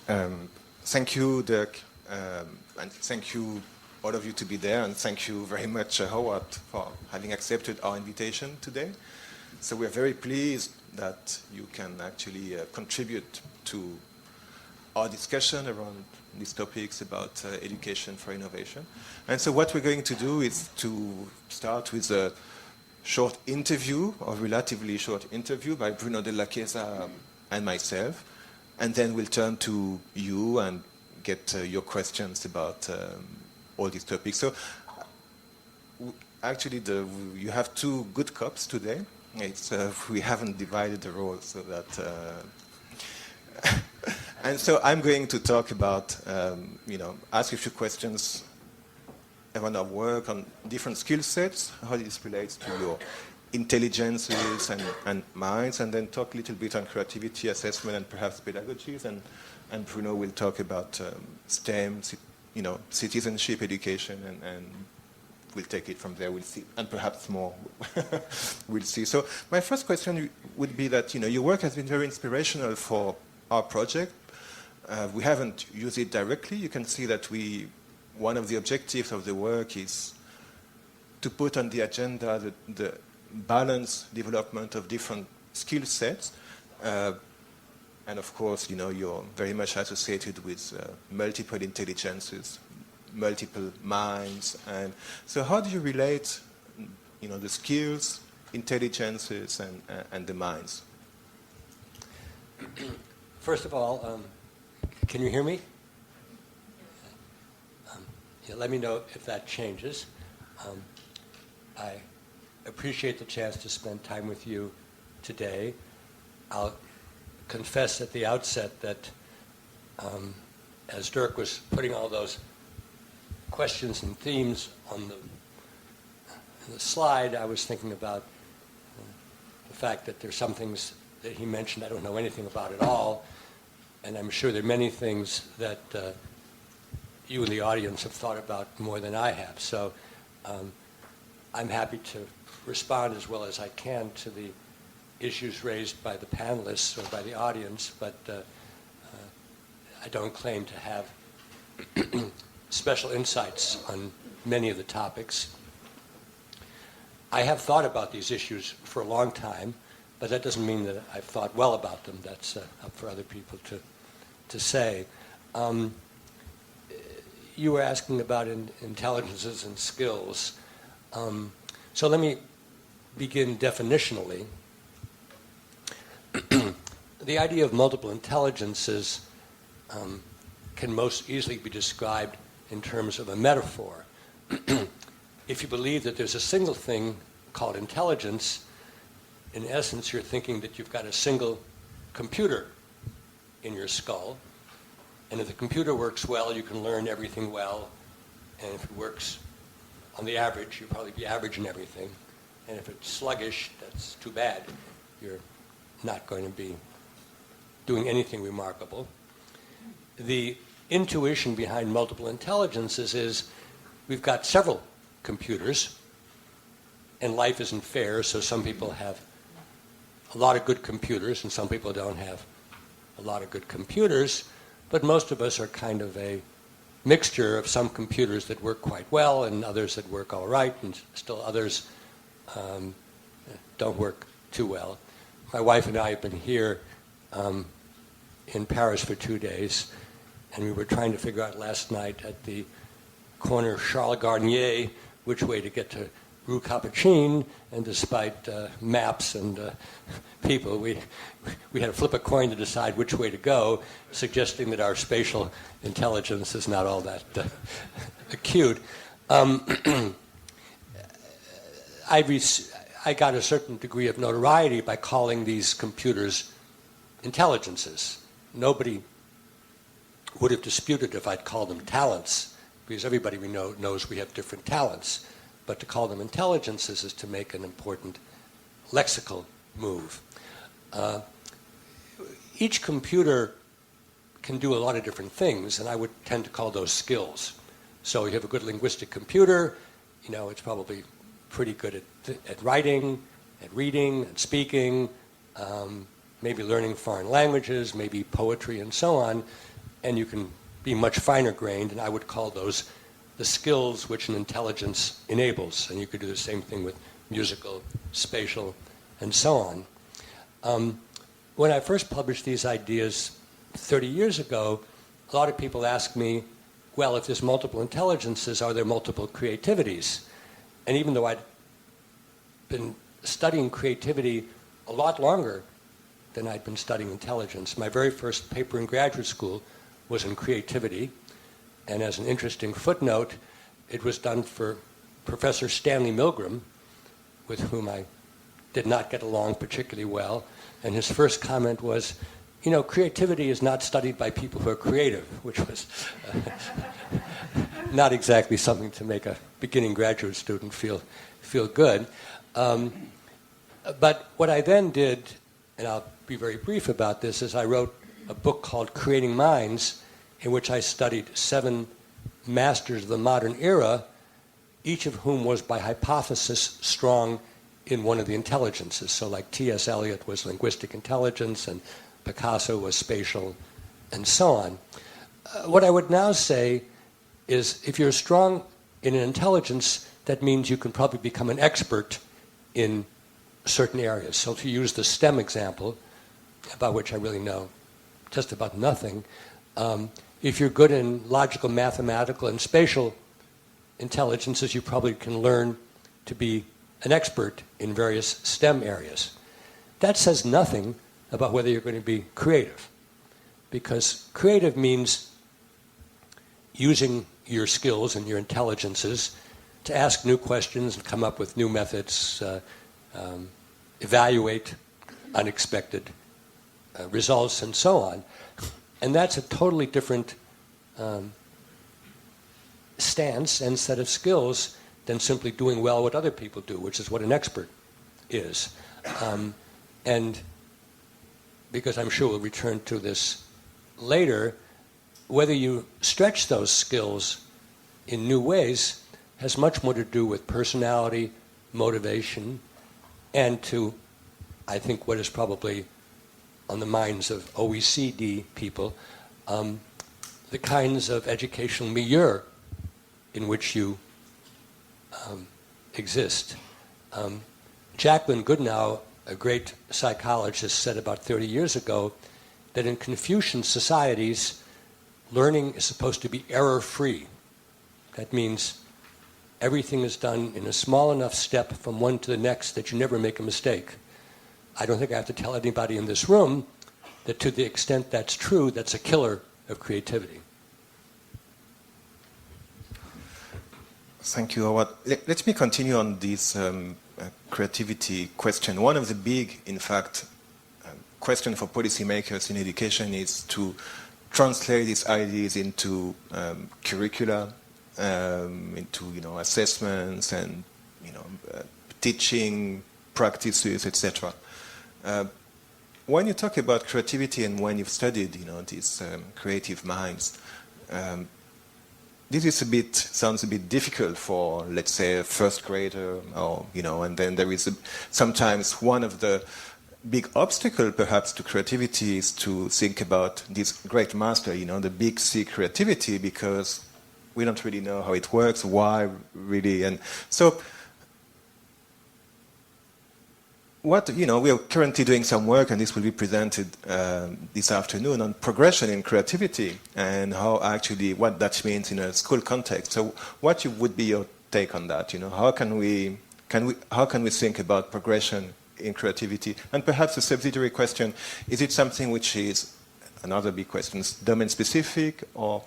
Thank you, Dirk, and thank you, all of you, to be there, and thank you very much, Howard, for having accepted our invitation today. So we're very pleased that you can actually contribute to our discussion around these topics about education for innovation. And so what we're going to do is to start with a short interview, or relatively short interview, by Bruno Della Chiesa and myself. And then we'll turn to you and get your questions about all these topics. So actually, you have two good cops today. It's, we haven't divided the roles so that... and so I'm going to talk about, ask a few questions around our work on different skill sets, how this relates to your intelligences and minds, and then talk a little bit on creativity assessment and perhaps pedagogies, and Bruno will talk about STEM, citizenship education, and we'll take it from there, we'll see, and perhaps more, we'll see. So my first question would be that, your work has been very inspirational for our project. We haven't used it directly. You can see that one of the objectives of the work is to put on the agenda the balanced development of different skill sets. And of course, you're very much associated with multiple intelligences, multiple minds. And so how do you relate, the skills, intelligences, and the minds? First of all, can you hear me? Let me know if that changes. I appreciate the chance to spend time with you today. I'll confess at the outset that as Dirk was putting all those questions and themes on the slide, I was thinking about the fact that there's some things that he mentioned I don't know anything about at all, and I'm sure there are many things that you in the audience have thought about more than I have. So I'm happy to respond as well as I can to the issues raised by the panelists or by the audience, but I don't claim to have special insights on many of the topics. I have thought about these issues for a long time, but that doesn't mean that I've thought well about them. That's up for other people to say. You were asking about intelligences and skills. So let me begin definitionally. The idea of multiple intelligences can most easily be described in terms of a metaphor. If you believe that there's a single thing called intelligence, in essence, you're thinking that you've got a single computer in your skull, and if the computer works well, you can learn everything well, and if it works on the average, you'll probably be average in everything, and if it's sluggish, that's too bad. You're not going to be doing anything remarkable. The intuition behind multiple intelligences is we've got several computers, and life isn't fair, so some people have a lot of good computers, and some people don't have a lot of good computers, but most of us are kind of a mixture of some computers that work quite well and others that work all right, and still others don't work too well. My wife and I have been here in Paris for 2 days, and we were trying to figure out last night at the corner Charles Garnier which way to get to Rue Capucine, and despite maps and people, we had to flip a coin to decide which way to go, suggesting that our spatial intelligence is not all that acute. I got a certain degree of notoriety by calling these computers intelligences. Nobody would have disputed if I'd called them talents, because everybody we know knows we have different talents. But to call them intelligences is to make an important lexical move. Each computer can do a lot of different things, and I would tend to call those skills. So you have a good linguistic computer, it's probably pretty good at writing, at reading, at speaking, maybe learning foreign languages, maybe poetry and so on. and you can be much finer grained, and I would call those the skills which an intelligence enables. And you could do the same thing with musical, spatial, and so on. When I first published these ideas 30 years ago, a lot of people asked me, well, if there's multiple intelligences, are there multiple creativities? And even though I'd been studying creativity a lot longer than I'd been studying intelligence, my very first paper in graduate school was in creativity. And as an interesting footnote, it was done for Professor Stanley Milgram, with whom I did not get along particularly well. And his first comment was, you know, creativity is not studied by people who are creative, which was not exactly something to make a beginning graduate student feel good. But what I then did, and I'll be very brief about this, is I wrote a book called Creating Minds, in which I studied 7 masters of the modern era, each of whom was by hypothesis strong in one of the intelligences. So like T.S. Eliot was linguistic intelligence, and Picasso was spatial, and so on. What I would now say is if you're strong in an intelligence, that means you can probably become an expert in certain areas. So to use the STEM example, about which I really know just about nothing, if you're good in logical, mathematical, and spatial intelligences, you probably can learn to be an expert in various STEM areas. That says nothing about whether you're going to be creative, because creative means using your skills and your intelligences to ask new questions and come up with new methods, evaluate unexpected results, and so on. And that's a totally different stance and set of skills than simply doing well what other people do, which is what an expert is. And because I'm sure we'll return to this later, whether you stretch those skills in new ways has much more to do with personality, motivation, and to, I think, what is probably on the minds of OECD people, the kinds of educational milieu in which you exist. Jacqueline Goodenow, a great psychologist, said about 30 years ago that in Confucian societies, learning is supposed to be error-free. That means everything is done in a small enough step from one to the next that you never make a mistake. I don't think I have to tell anybody in this room that to the extent that's true, that's a killer of creativity. Thank you, Howard. Let me continue on this creativity question. One of the big, in fact, question for policymakers in education is to translate these ideas into curricula, into assessments and teaching practices, etc. When you talk about creativity and when you've studied these creative minds, this is sounds a bit difficult for, let's say, a first grader, or and then there is sometimes one of the big obstacle perhaps to creativity is to think about this great master, the big C creativity, because we don't really know how it works, why really, and so what we are currently doing some work, and this will be presented this afternoon, on progression in creativity and how actually what that means in a school context. So, what would be your take on that? How can we think about progression in creativity? And perhaps a subsidiary question: is it something which is another big question, domain specific or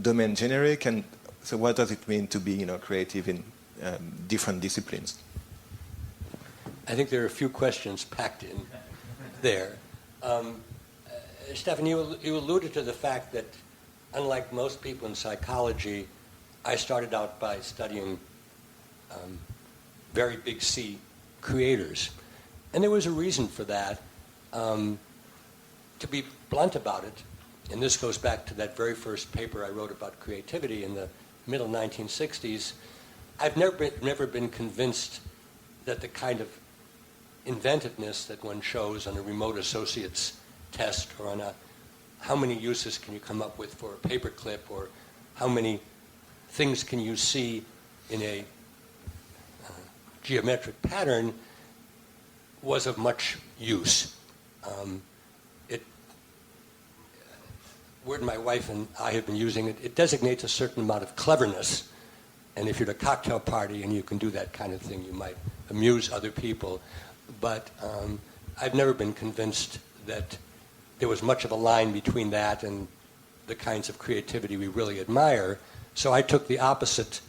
domain generic? And so, what does it mean to be creative in different disciplines? I think there are a few questions packed in there. Stefan, you alluded to the fact that, unlike most people in psychology, I started out by studying very big C creators. And there was a reason for that. To be blunt about it, and this goes back to that very first paper I wrote about creativity in the middle 1960s, I've never been convinced that the kind of inventiveness that one shows on a remote associates test or on a how many uses can you come up with for a paperclip, or how many things can you see in a geometric pattern, was of much use. Word my wife and I have been using it, it designates a certain amount of cleverness. And if you're at a cocktail party and you can do that kind of thing, you might amuse other people. But I've never been convinced that there was much of a line between that and the kinds of creativity we really admire. So I took the opposite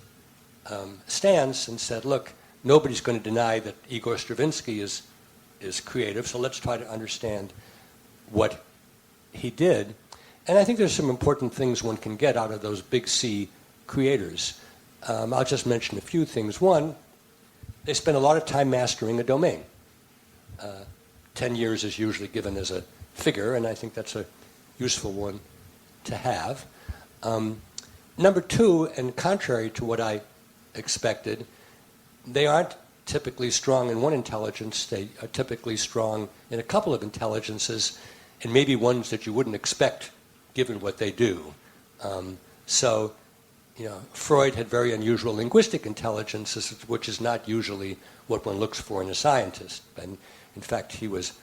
stance and said, look, nobody's going to deny that Igor Stravinsky is creative, so let's try to understand what he did. And I think there's some important things one can get out of those big C creators. I'll just mention a few things. One, they spend a lot of time mastering a domain. 10 years is usually given as a figure, and I think that's a useful one to have. Number two, and contrary to what I expected, they aren't typically strong in one intelligence. They are typically strong in a couple of intelligences, and maybe ones that you wouldn't expect given what they do. So, Freud had very unusual linguistic intelligences, which is not usually what one looks for in a scientist. And in fact, he was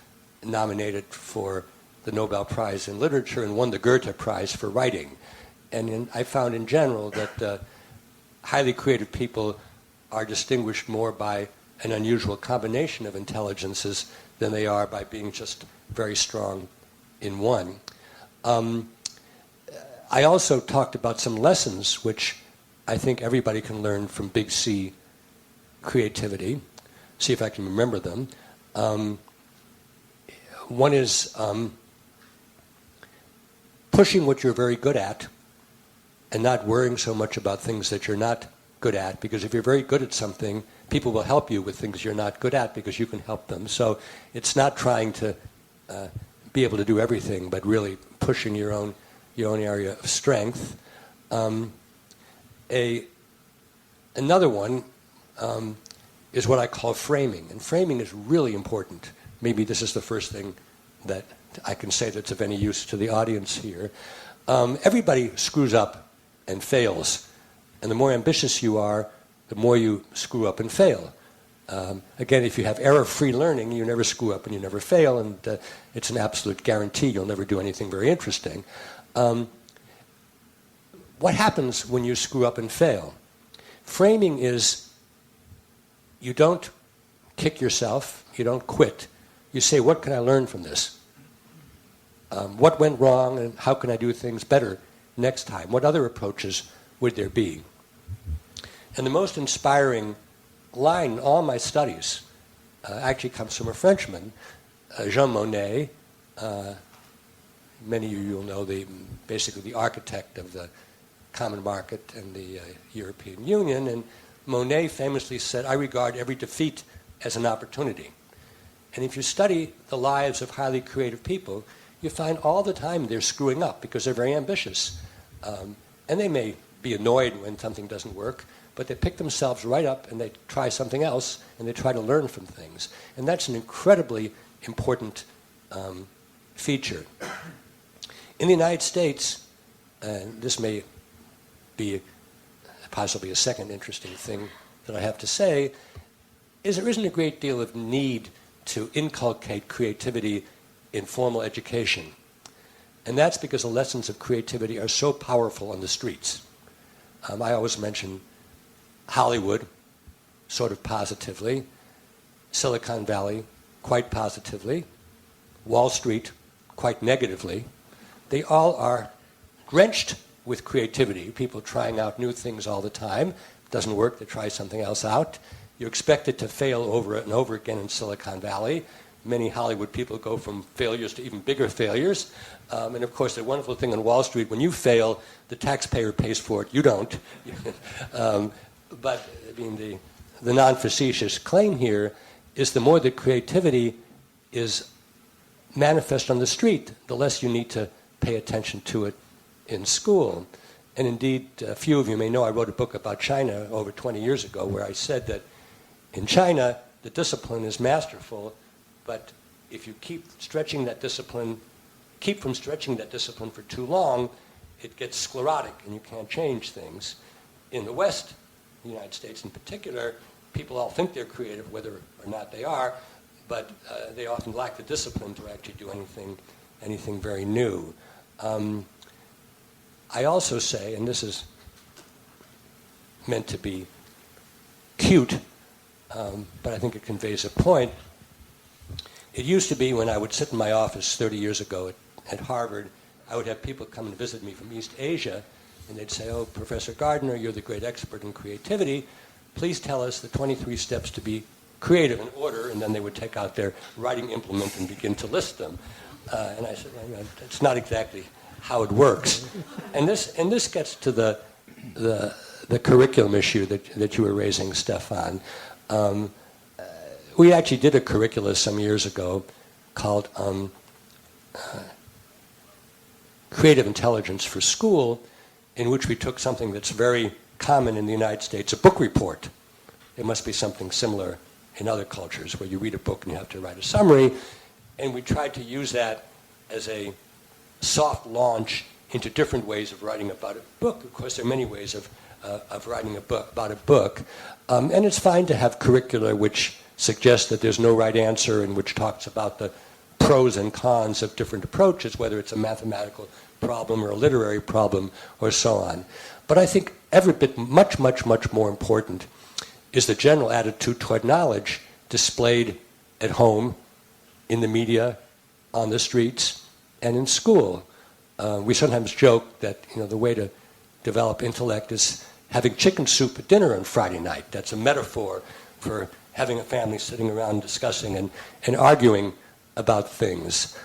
nominated for the Nobel Prize in Literature and won the Goethe Prize for writing. And I found in general that highly creative people are distinguished more by an unusual combination of intelligences than they are by being just very strong in one. I also talked about some lessons which I think everybody can learn from big C creativity. See if I can remember them. One is pushing what you're very good at and not worrying so much about things that you're not good at, because if you're very good at something, people will help you with things you're not good at because you can help them. So it's not trying to be able to do everything, but really pushing your own area of strength. Another one is what I call framing, and framing is really important. Maybe this is the first thing that I can say that's of any use to the audience here. Everybody screws up and fails, and the more ambitious you are, the more you screw up and fail. Again, if you have error-free learning, you never screw up and you never fail, and it's an absolute guarantee you'll never do anything very interesting. What happens when you screw up and fail? Framing is you don't kick yourself, you don't quit. You say, what can I learn from this? What went wrong, and how can I do things better next time? What other approaches would there be? And the most inspiring line in all my studies actually comes from a Frenchman, Jean Monnet. Many of you will know basically the architect of the Common Market and the European Union. And Monnet famously said, I regard every defeat as an opportunity. And if you study the lives of highly creative people, you find all the time they're screwing up because they're very ambitious. And they may be annoyed when something doesn't work, but they pick themselves right up and they try something else and they try to learn from things. And that's an incredibly important feature. In the United States, and this may be possibly a second interesting thing that I have to say, is there isn't a great deal of need to inculcate creativity in formal education. And that's because the lessons of creativity are so powerful on the streets. I always mention Hollywood, sort of positively, Silicon Valley, quite positively, Wall Street, quite negatively. They all are drenched with creativity, people trying out new things all the time. Doesn't work, they try something else out. You're expected to fail over and over again in Silicon Valley. Many Hollywood people go from failures to even bigger failures. And of course, the wonderful thing on Wall Street, when you fail, the taxpayer pays for it. You don't. But I mean, the non-facetious claim here is the more that creativity is manifest on the street, the less you need to pay attention to it in school. And indeed, a few of you may know I wrote a book about China over 20 years ago where I said that in China, the discipline is masterful, but if you keep stretching that discipline keep from stretching that discipline for too long, it gets sclerotic and you can't change things. In the West, the United States in particular, people all think they're creative, whether or not they are, but they often lack the discipline to actually do anything very new. I also say, and this is meant to be cute, but I think it conveys a point. It used to be when I would sit in my office 30 years ago at Harvard, I would have people come and visit me from East Asia, and they'd say, "Oh, Professor Gardner, you're the great expert in creativity. Please tell us the 23 steps to be creative in order," and then they would take out their writing implement and begin to list them. And I said, well, that's not exactly how it works. And this gets to the curriculum issue that you were raising, Stefan. We actually did a curricula some years ago called Creative Intelligence for School, in which we took something that's very common in the United States, a book report. There must be something similar in other cultures where you read a book and you have to write a summary, and we tried to use that as a soft launch into different ways of writing about a book. Of course, there are many ways of writing about a book, and it's fine to have curricula which suggests that there's no right answer and which talks about the pros and cons of different approaches, whether it's a mathematical problem or a literary problem or so on. But I think every bit much, much, much more important is the general attitude toward knowledge displayed at home, in the media, on the streets, and in school. We sometimes joke that the way to develop intellect is having chicken soup at dinner on Friday night. That's a metaphor for having a family sitting around discussing and arguing about things.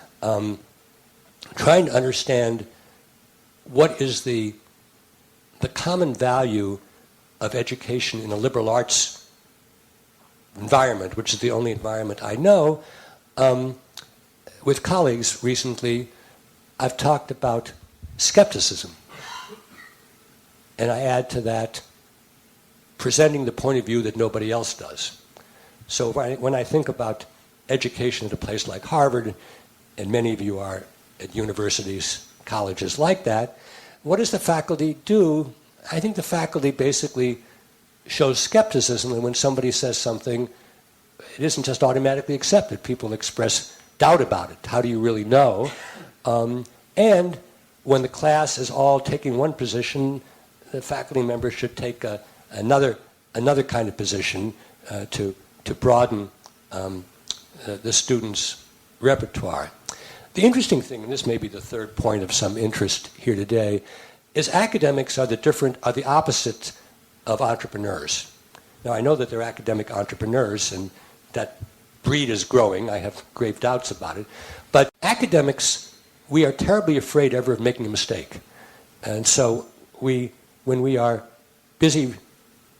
Trying to understand what is the common value of education in a liberal arts environment, which is the only environment I know. With colleagues recently, I've talked about skepticism. And I add to that presenting the point of view that nobody else does. So when I think about education at a place like Harvard, and many of you are at universities, colleges like that, what does the faculty do? I think the faculty basically shows skepticism, and when somebody says something, it isn't just automatically accepted. People express doubt about it. How do you really know? And when the class is all taking one position, the faculty member should take another kind of position to broaden the student's repertoire. The interesting thing, and this may be the third point of some interest here today, is academics are the opposite of entrepreneurs. Now, I know that there are academic entrepreneurs, and that breed is growing. I have grave doubts about it. But academics, we are terribly afraid ever of making a mistake. And so when we are busy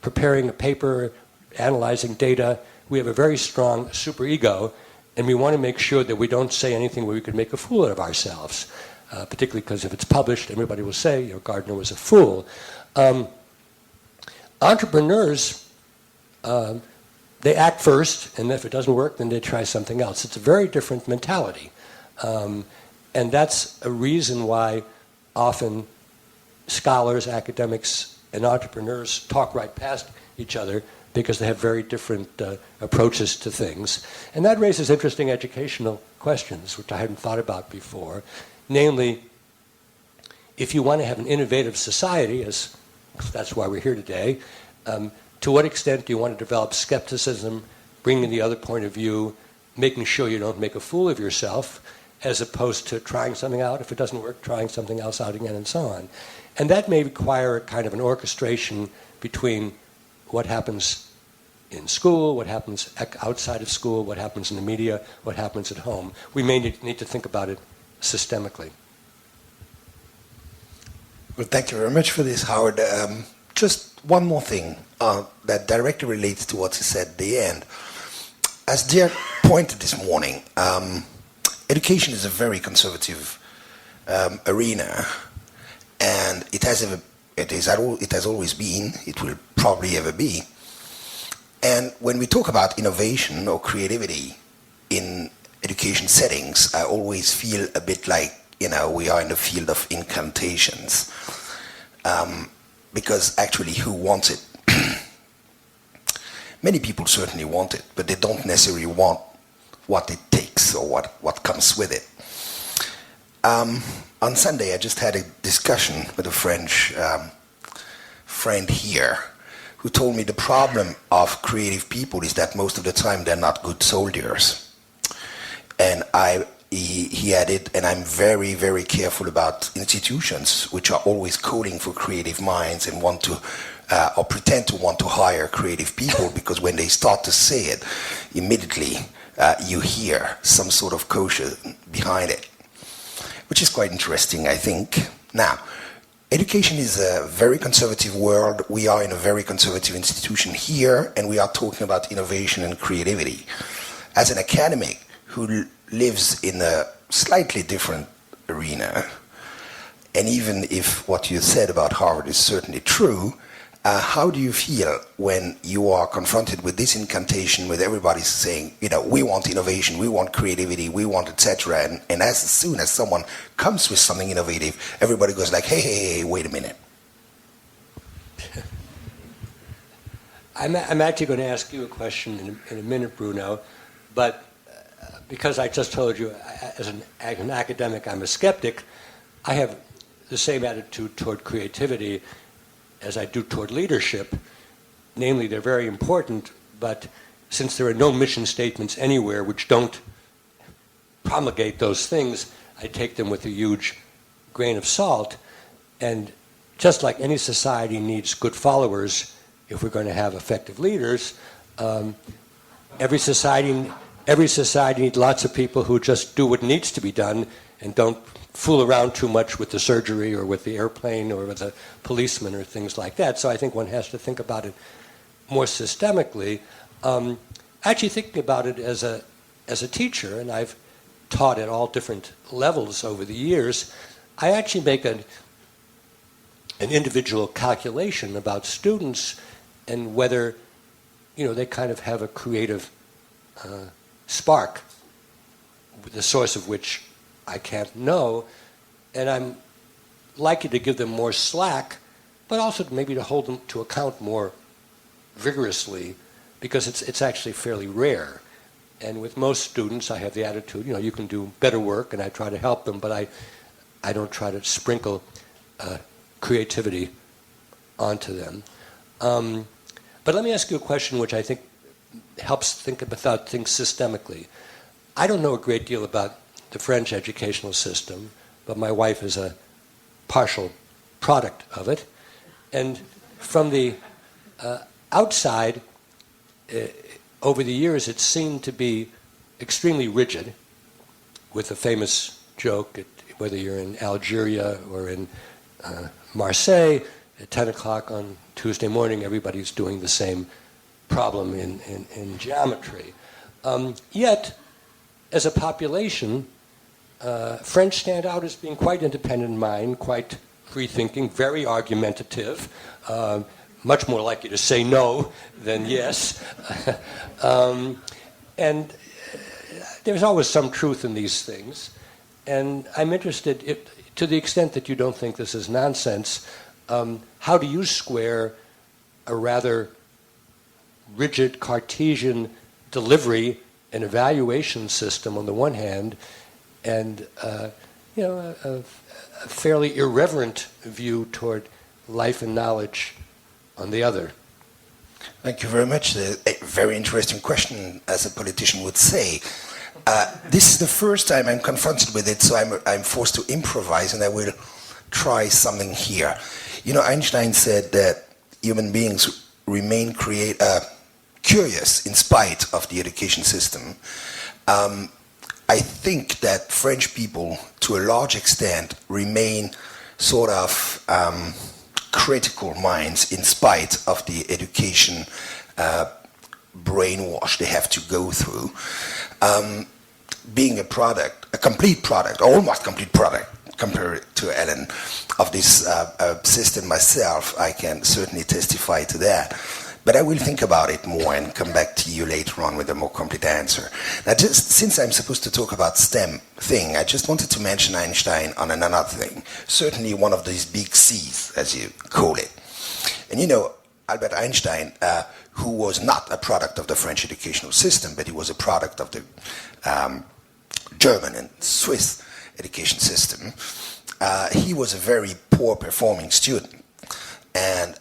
preparing a paper, analyzing data, we have a very strong superego, and we want to make sure that we don't say anything where we could make a fool out of ourselves, particularly because if it's published, everybody will say, Gardner was a fool. Entrepreneurs, they act first, and if it doesn't work, then they try something else. It's a very different mentality. And that's a reason why often scholars, academics, and entrepreneurs talk right past each other, because they have very different approaches to things. And that raises interesting educational questions, which I hadn't thought about before. Namely, if you want to have an innovative society, as that's why we're here today, to what extent do you want to develop skepticism, bringing the other point of view, making sure you don't make a fool of yourself, as opposed to trying something out, if it doesn't work, trying something else out again, and so on. And that may require a kind of an orchestration between what happens in school, what happens outside of school, what happens in the media, what happens at home. We may need to think about it systemically. Well, thank you very much for this, Howard. Just one more thing that directly relates to what you said at the end. As Dirk pointed this morning, education is a very conservative arena, and it has always been, it will probably ever be. And when we talk about innovation or creativity in education settings, I always feel a bit like we are in the field of incantations. Because actually, who wants it? Many people certainly want it, but they don't necessarily want what it takes or what comes with it. On Sunday, I just had a discussion with a French friend here who told me the problem of creative people is that most of the time they're not good soldiers. And he added, and I'm very, very careful about institutions which are always coding for creative minds and want to, or pretend to want to hire creative people, because when they start to say it, immediately you hear some sort of caution behind it, which is quite interesting, I think. Now, education is a very conservative world. We are in a very conservative institution here, and we are talking about innovation and creativity. As an academic who lives in a slightly different arena, and even if what you said about Harvard is certainly true, how do you feel when you are confronted with this incantation, with everybody saying, we want innovation, we want creativity, we want etc., and as soon as someone comes with something innovative, everybody goes like, hey, wait a minute. I'm actually going to ask you a question in a minute, Bruno, but because I just told you, as an academic, I'm a skeptic, I have the same attitude toward creativity as I do toward leadership. Namely, they're very important, but since there are no mission statements anywhere which don't promulgate those things, I take them with a huge grain of salt. And just like any society needs good followers if we're going to have effective leaders, every society needs lots of people who just do what needs to be done and don't fool around too much with the surgery or with the airplane or with a policeman or things like that. So I think one has to think about it more systemically. Actually thinking about it as a teacher, and I've taught at all different levels over the years, I actually make an individual calculation about students and whether they kind of have a creative spark, the source of which I can't know, and I'm likely to give them more slack, but also maybe to hold them to account more vigorously, because it's actually fairly rare. And with most students, I have the attitude, you can do better work, and I try to help them, but I don't try to sprinkle creativity onto them. But let me ask you a question which I think helps think about things systemically. I don't know a great deal about the French educational system, but my wife is a partial product of it. And from the outside, over the years, it seemed to be extremely rigid, with a famous joke, whether you're in Algeria or in Marseille, at 10 o'clock on Tuesday morning, everybody's doing the same problem in geometry. Yet, as a population, French stand out as being quite independent in mind, quite free-thinking, very argumentative, much more likely to say no than yes. And there's always some truth in these things. And I'm interested, to the extent that you don't think this is nonsense, how do you square a rather rigid Cartesian delivery and evaluation system on the one hand, and a fairly irreverent view toward life and knowledge on the other? Thank you very much. A very interesting question, as a politician would say. This is the first time I'm confronted with it, so I'm forced to improvise, and I will try something here. Einstein said that human beings remain curious in spite of the education system. I think that French people, to a large extent, remain sort of critical minds in spite of the education brainwash they have to go through. Being a complete product, almost complete product, compared to Ellen, of this system myself, I can certainly testify to that. but I will think about it more and come back to you later on with a more complete answer. Now, just since I'm supposed to talk about STEM thing, I just wanted to mention Einstein on another thing. Certainly one of these big C's, as you call it. And you know, Albert Einstein, who was not a product of the French educational system, but he was a product of the German and Swiss education system, he was a very poor performing student. And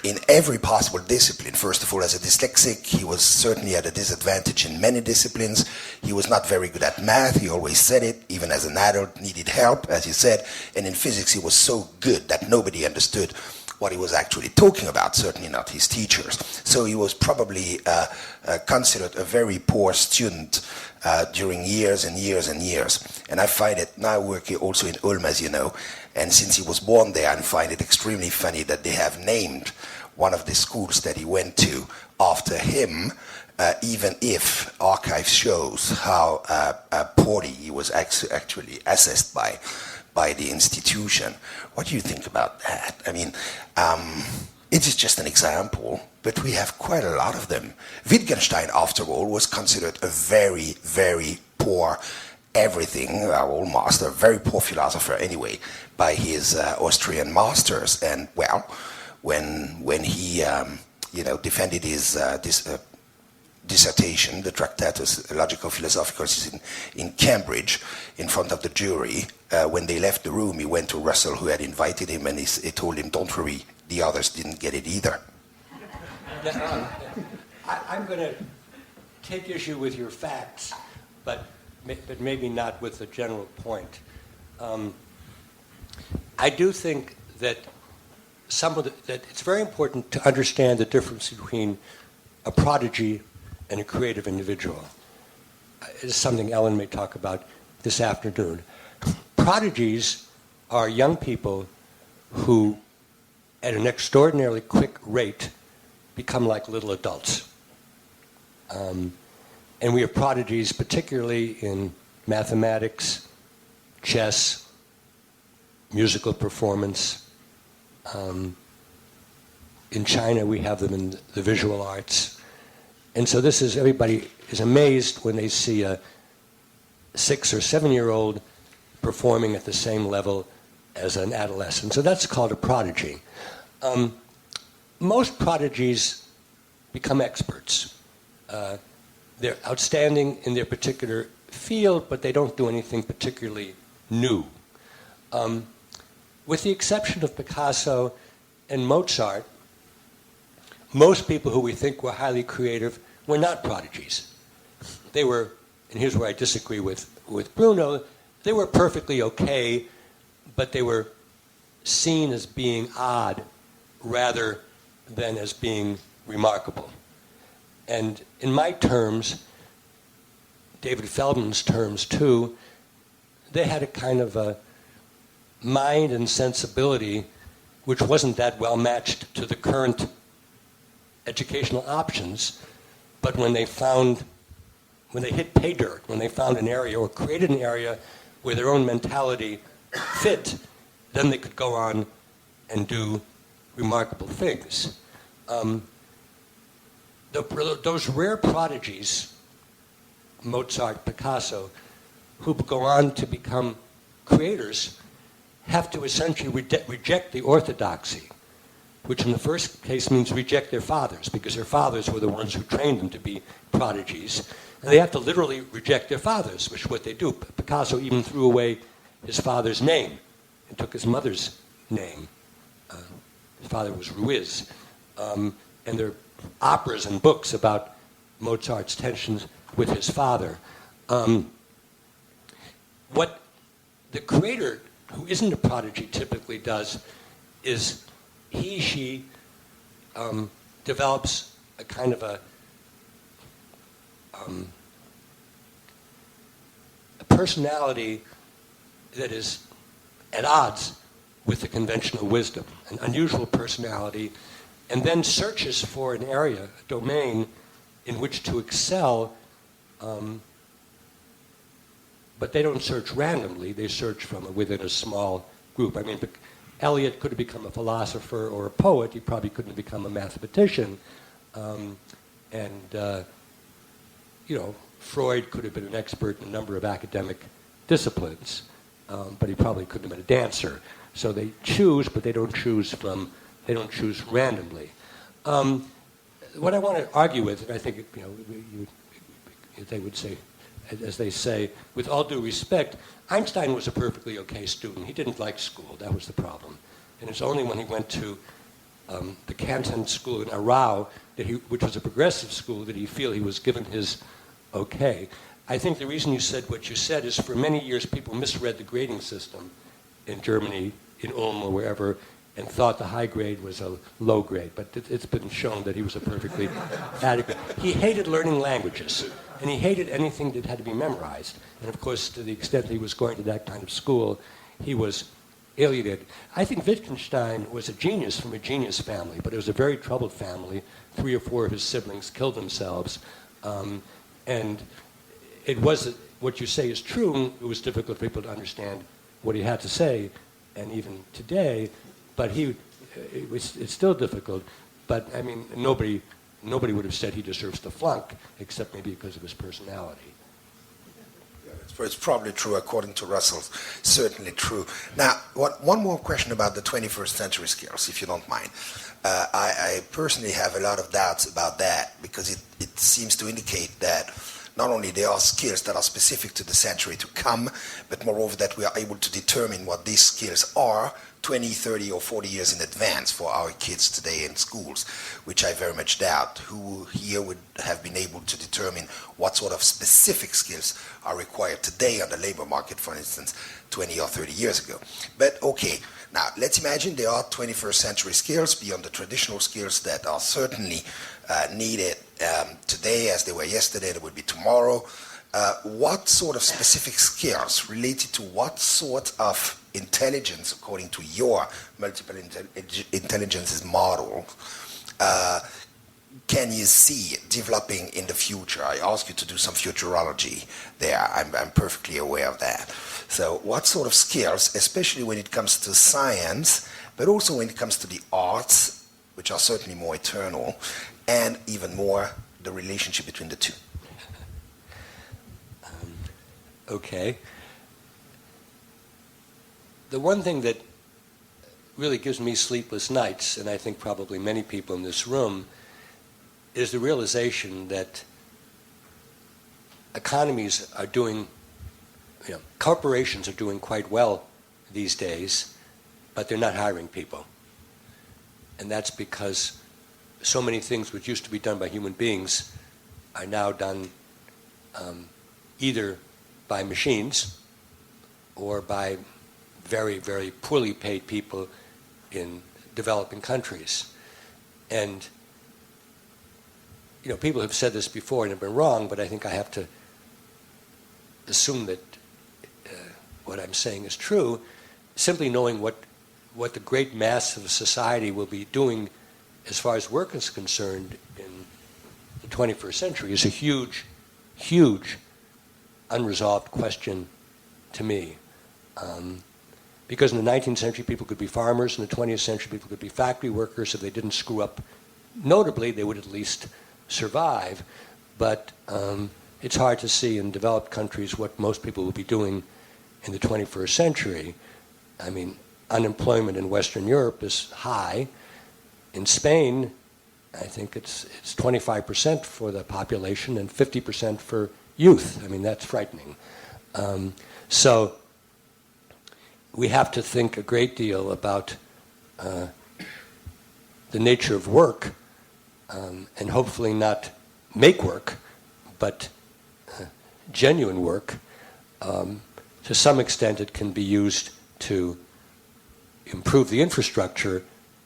in every possible discipline, first of all, as a dyslexic, he was certainly at a disadvantage in many disciplines. He was not very good at math, he always said it, even as an adult, needed help, as he said. And in physics, he was so good that nobody understood what he was actually talking about, certainly not his teachers. So he was probably considered a very poor student during years and years and years. And I find it, now working also in Ulm, as you know, and since he was born there, I find it extremely funny that they have named one of the schools that he went to after him, even if archive shows how poorly he was actually assessed by the institution. What do you think about that? I mean, it is just an example, but we have quite a lot of them. Wittgenstein, after all, was considered a very, very poor everything, our old master, a very poor philosopher anyway, by his Austrian masters. And well, when he defended his dissertation, the Tractatus Logico-Philosophicus in Cambridge, in front of the jury, when they left the room, he went to Russell, who had invited him, and he told him, "Don't worry, the others didn't get it either." I'm going to take issue with your facts, but maybe not with the general point. I do think that that it's very important to understand the difference between a prodigy and a creative individual. It is something Ellen may talk about this afternoon. Prodigies are young people who, at an extraordinarily quick rate, become like little adults. And we have prodigies particularly in mathematics, chess, musical performance. In China, we have them in the visual arts. And so everybody is amazed when they see a 6 or 7-year-old performing at the same level as an adolescent. So that's called a prodigy. Most prodigies become experts. They're outstanding in their particular field, but they don't do anything particularly new. With the exception of Picasso and Mozart, most people who we think were highly creative were not prodigies. They were, and here's where I disagree with Bruno, they were perfectly okay, but they were seen as being odd rather than as being remarkable. And in my terms, David Feldman's terms too, they had a kind of a mind and sensibility which wasn't that well matched to the current educational options, but when they hit pay dirt, when they found an area or created an area where their own mentality fit, then they could go on and do remarkable things. Those rare prodigies, Mozart, Picasso, who go on to become creators, have to essentially reject the orthodoxy, which in the first case means reject their fathers, because their fathers were the ones who trained them to be prodigies. And they have to literally reject their fathers, which is what they do. Picasso even threw away his father's name and took his mother's name. His father was Ruiz. And there are operas and books about Mozart's tensions with his father. What the creator, who isn't a prodigy, typically does is she develops a kind of a personality that is at odds with the conventional wisdom, an unusual personality, and then searches for an area, a domain, in which to excel, but they don't search randomly, they search from within a small group. I mean, Eliot could have become a philosopher or a poet, he probably couldn't have become a mathematician, Freud could have been an expert in a number of academic disciplines, but he probably couldn't have been a dancer. So they choose, but they don't choose randomly. What I want to argue with, and I think they would say, as they say, with all due respect, Einstein was a perfectly okay student. He didn't like school. That was the problem. And it's only when he went to the Canton School in Aarau, which was a progressive school, that he feel he was given his okay. I think the reason you said what you said is for many years people misread the grading system in Germany, in Ulm or wherever, and thought the high grade was a low grade. But it's been shown that he was a perfectly adequate. He hated learning languages, and he hated anything that had to be memorized. And of course, to the extent that he was going to that kind of school, he was alienated. I think Wittgenstein was a genius from a genius family, but it was a very troubled family. 3 or 4 of his siblings killed themselves. And it was, what you say is true, it was difficult for people to understand what he had to say, and even today, but it's still difficult. But I mean, nobody would have said he deserves to flunk, except maybe because of his personality. It's probably true, according to Russell, certainly true. Now, one more question about the 21st century skills, if you don't mind. I personally have a lot of doubts about that, because it seems to indicate that not only there are skills that are specific to the century to come, but moreover that we are able to determine what these skills are 20, 30, or 40 years in advance for our kids today in schools, which I very much doubt. Who here would have been able to determine what sort of specific skills are required today on the labor market, for instance, 20 or 30 years ago? But okay, now let's imagine there are 21st century skills beyond the traditional skills that are certainly needed today as they were yesterday, they would be tomorrow. What sort of specific skills related to what sort of intelligence, according to your multiple intelligences model, can you see developing in the future? I ask you to do some futurology there. I'm perfectly aware of that. So what sort of skills, especially when it comes to science, but also when it comes to the arts, which are certainly more eternal, and even more the relationship between the two? Okay. The one thing that really gives me sleepless nights, and I think probably many people in this room, is the realization that economies are doing, corporations are doing quite well these days, but they're not hiring people. And that's because so many things which used to be done by human beings are now done either by machines or by very, very poorly paid people in developing countries. And people have said this before and have been wrong, but I think I have to assume that what I'm saying is true. Simply knowing what the great mass of society will be doing as far as work is concerned in the 21st century is a huge, huge unresolved question to me. Because in the 19th century, people could be farmers. In the 20th century, people could be factory workers. If they didn't screw up notably, they would at least survive. But it's hard to see in developed countries what most people will be doing in the 21st century. I mean, unemployment in Western Europe is high. In Spain, I think it's 25% for the population and 50% for youth. I mean, that's frightening. So we have to think a great deal about the nature of work, and hopefully not make work, but genuine work. To some extent, it can be used to improve the infrastructure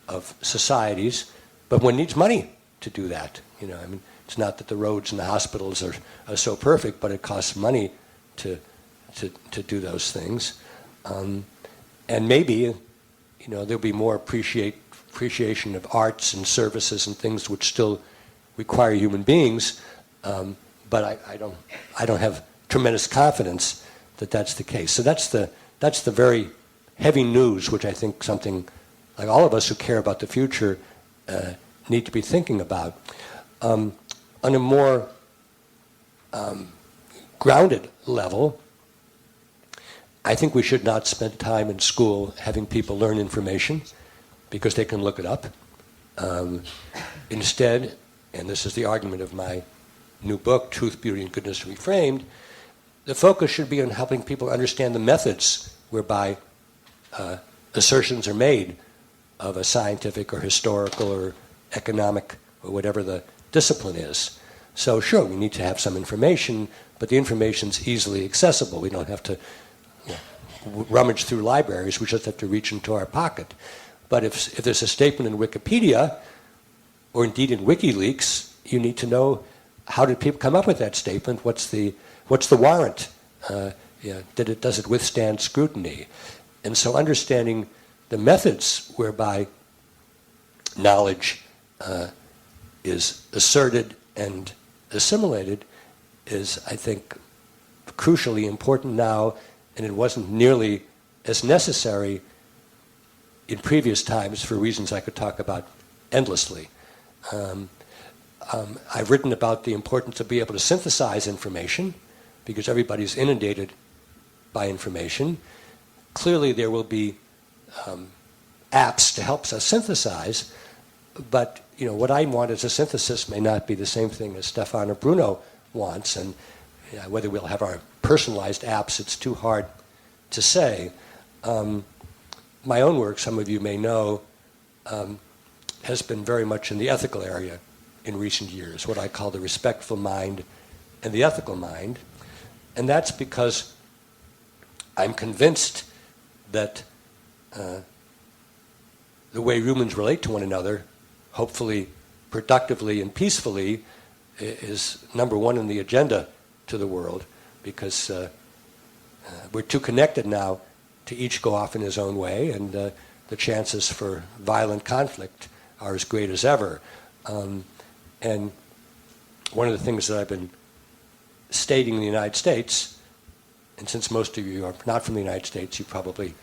of societies, but one needs money to do that. It's not that the roads and the hospitals are so perfect, but it costs money to do those things. And maybe, there'll be more appreciation of arts and services and things which still require human beings, but I don't have tremendous confidence that that's the case. So that's the very heavy news, which I think something like all of us who care about the future need to be thinking about. On a more grounded level, I think we should not spend time in school having people learn information because they can look it up. Instead, and this is the argument of my new book, Truth, Beauty, and Goodness Reframed, the focus should be on helping people understand the methods whereby assertions are made of a scientific or historical or economic or whatever the discipline is. So sure, we need to have some information, but the information's easily accessible. We don't have to rummage through libraries. We just have to reach into our pocket. But if there's a statement in Wikipedia, or indeed in WikiLeaks, you need to know how did people come up with that statement? What's the warrant? Does it withstand scrutiny? And so understanding the methods whereby knowledge is asserted and assimilated is, I think, crucially important now, and it wasn't nearly as necessary in previous times for reasons I could talk about endlessly. I've written about the importance of being able to synthesize information because everybody's inundated by information. Clearly there will be apps to help us synthesize, but what I want as a synthesis may not be the same thing as Stefan or Bruno wants, and whether we'll have our personalized apps, it's too hard to say. My own work, some of you may know, has been very much in the ethical area in recent years, what I call the respectful mind and the ethical mind. And that's because I'm convinced that the way humans relate to one another, hopefully productively and peacefully, is number one in the agenda to the world, because we're too connected now to each go off in his own way, and the chances for violent conflict are as great as ever. And one of the things that I've been stating in the United States, and since most of you are not from the United States, you probably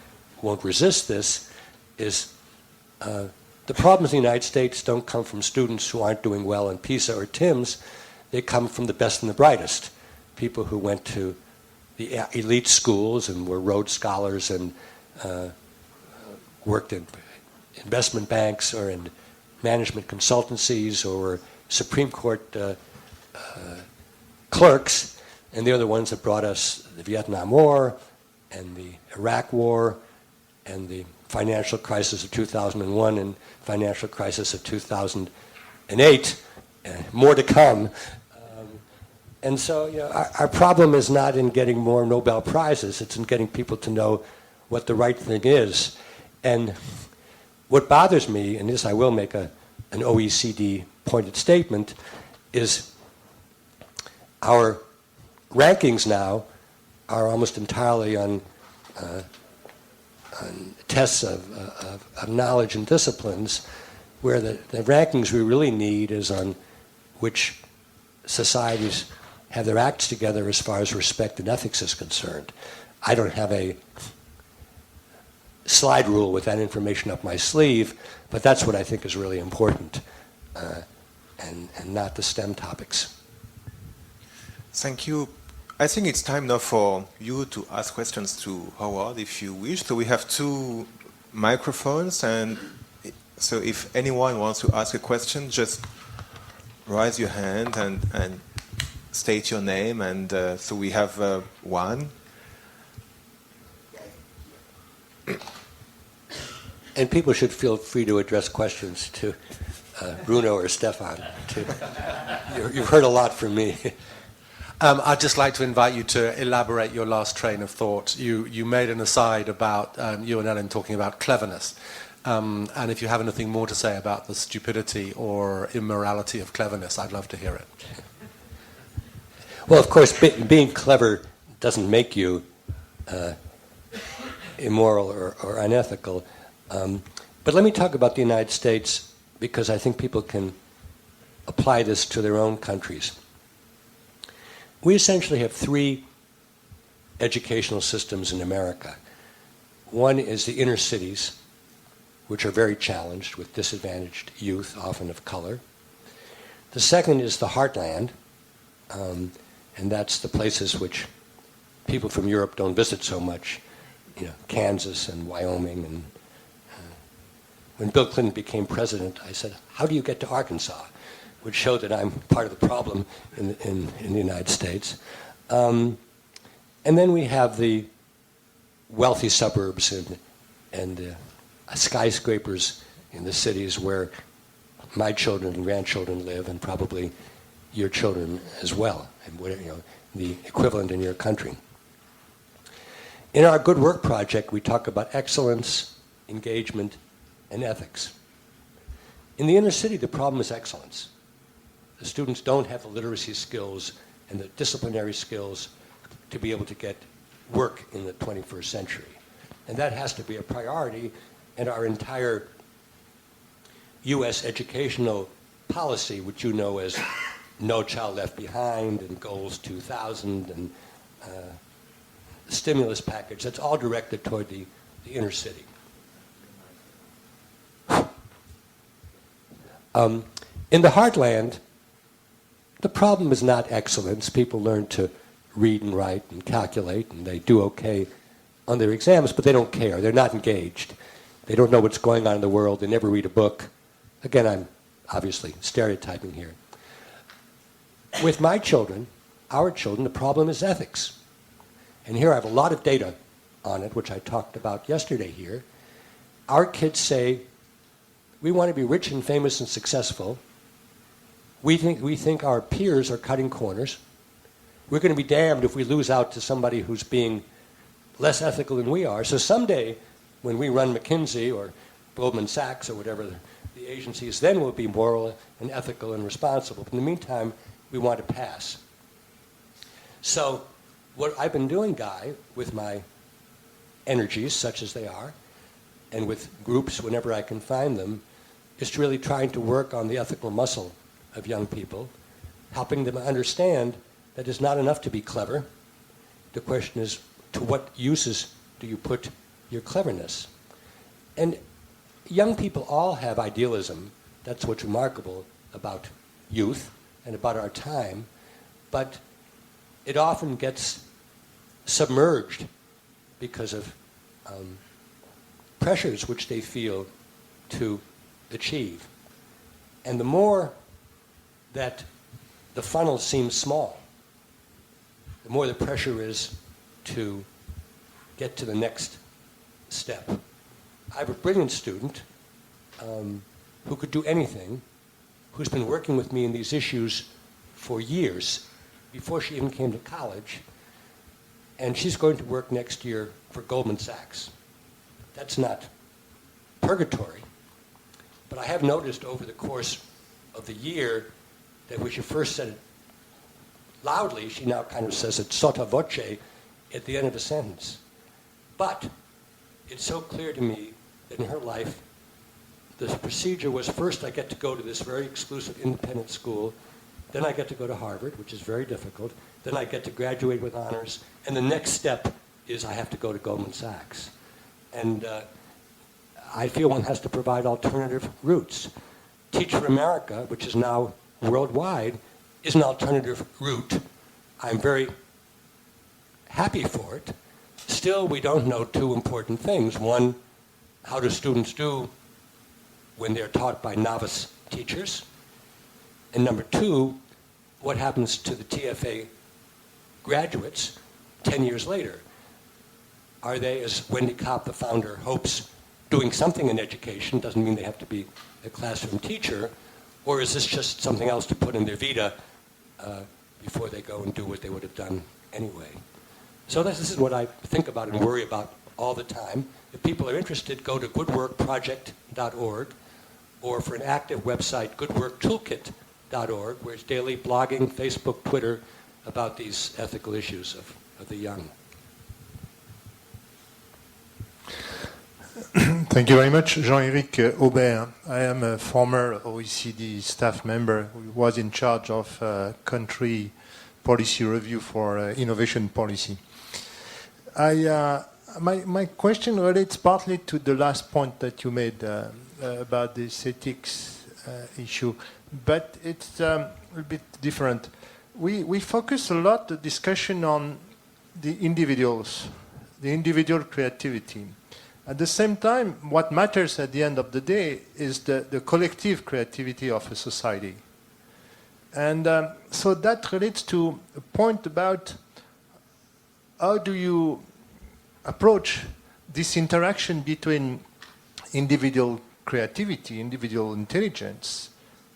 won't resist this, is the problems in the United States don't come from students who aren't doing well in PISA or TIMSS. They come from the best and the brightest, people who went to the elite schools and were Rhodes Scholars and worked in investment banks or in management consultancies or were Supreme Court clerks, and they're the ones that brought us the Vietnam War and the Iraq War and the financial crisis of 2001 and financial crisis of 2008, more to come. And so our problem is not in getting more Nobel Prizes, it's in getting people to know what the right thing is. And what bothers me, and this I will make an OECD pointed statement, is our rankings now are almost entirely on tests of knowledge and disciplines, where the rankings we really need is on which societies have their acts together as far as respect and ethics is concerned. I don't have a slide rule with that information up my sleeve, but that's what I think is really important, and not the STEM topics. Thank you. I think it's time now for you to ask questions to Howard, if you wish. So we have 2 microphones, and so if anyone wants to ask a question, just raise your hand and state your name, and so we have 1. And people should feel free to address questions to Bruno or Stefan, too. You've heard a lot from me. I'd just like to invite you to elaborate your last train of thought. You made an aside about you and Ellen talking about cleverness. And if you have anything more to say about the stupidity or immorality of cleverness, I'd love to hear it. Well, of course, being clever doesn't make you immoral or unethical. But let me talk about the United States, because I think people can apply this to their own countries. We essentially have 3 educational systems in America. One is the inner cities, which are very challenged with disadvantaged youth, often of color. The second is the heartland, and that's the places which people from Europe don't visit so much, Kansas and Wyoming. And when Bill Clinton became president, I said, "How do you get to Arkansas?" Which showed that I'm part of the problem in the United States. And then we have the wealthy suburbs and skyscrapers in the cities where my children and grandchildren live, and probably your children as well, and the equivalent in your country. In our Good Work project, we talk about excellence, engagement, and ethics. In the inner city, the problem is excellence. The students don't have the literacy skills and the disciplinary skills to be able to get work in the 21st century. And that has to be a priority, and our entire U.S. educational policy, which you know as No Child Left Behind and Goals 2000 and the stimulus package, that's all directed toward the inner city. In the heartland, the problem is not excellence. People learn to read and write and calculate, and they do okay on their exams, but they don't care. They're not engaged. They don't know what's going on in the world. They never read a book. Again, I'm obviously stereotyping here. With my children, our children, the problem is ethics. And here I have a lot of data on it, which I talked about yesterday here. Our kids say, we want to be rich and famous and successful. We think our peers are cutting corners. We're going to be damned if we lose out to somebody who's being less ethical than we are. So someday, when we run McKinsey or Goldman Sachs or whatever the agencies, then we'll be moral and ethical and responsible. But in the meantime, we want to pass. So what I've been doing, Guy, with my energies, such as they are, and with groups whenever I can find them, is really trying to work on the ethical muscle of young people, helping them understand that it's not enough to be clever. The question is, to what uses do you put your cleverness? And young people all have idealism. That's what's remarkable about youth and about our time. But it often gets submerged because of pressures which they feel to achieve. And the more that the funnel seems small, the more the pressure is to get to the next step. I have a brilliant student who could do anything, who's been working with me in these issues for years, before she even came to college, and she's going to work next year for Goldman Sachs. That's not purgatory, but I have noticed over the course of the year that when she first said it loudly, she now kind of says it sotto voce at the end of a sentence. But it's so clear to me that in her life, the procedure was first I get to go to this very exclusive independent school, then I get to go to Harvard, which is very difficult, then I get to graduate with honors, and the next step is I have to go to Goldman Sachs. And I feel one has to provide alternative routes. Teach for America, which is now worldwide, is an alternative route. I'm very happy for it. Still, we don't know two important things. One, how do students do when they're taught by novice teachers? And number two, what happens to the TFA graduates 10 years later? Are they, as Wendy Kopp, the founder, hopes, doing something in education? Doesn't mean they have to be a classroom teacher. Or is this just something else to put in their vita before they go and do what they would have done anyway? So this is what I think about and worry about all the time. If people are interested, go to goodworkproject.org, or for an active website, goodworktoolkit.org, where it's daily blogging, Facebook, Twitter, about these ethical issues of the young. Thank you very much. Jean-Éric Aubert. I am a former OECD staff member who was in charge of country policy review for innovation policy. My question relates partly to the last point that you made about this ethics issue, but it's a little bit different. We focus a lot the discussion on the individuals, the individual creativity. At the same time, what matters at the end of the day is the collective creativity of a society. And so that relates to a point about how do you approach this interaction between individual creativity, individual intelligence,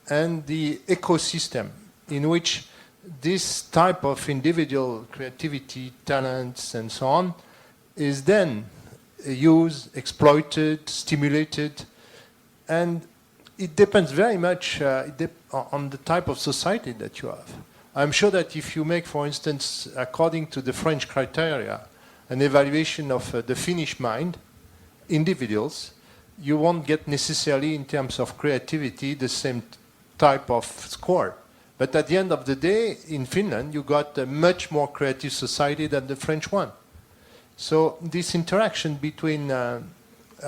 and the ecosystem in which this type of individual creativity, talents, and so on is then used, exploited, stimulated, and it depends very much on the type of society that you have. I'm sure that if you make, for instance, according to the French criteria, an evaluation of the Finnish mind, individuals, you won't get necessarily in terms of creativity the same type of score. But at the end of the day, in Finland, you got a much more creative society than the French one. So this interaction between, I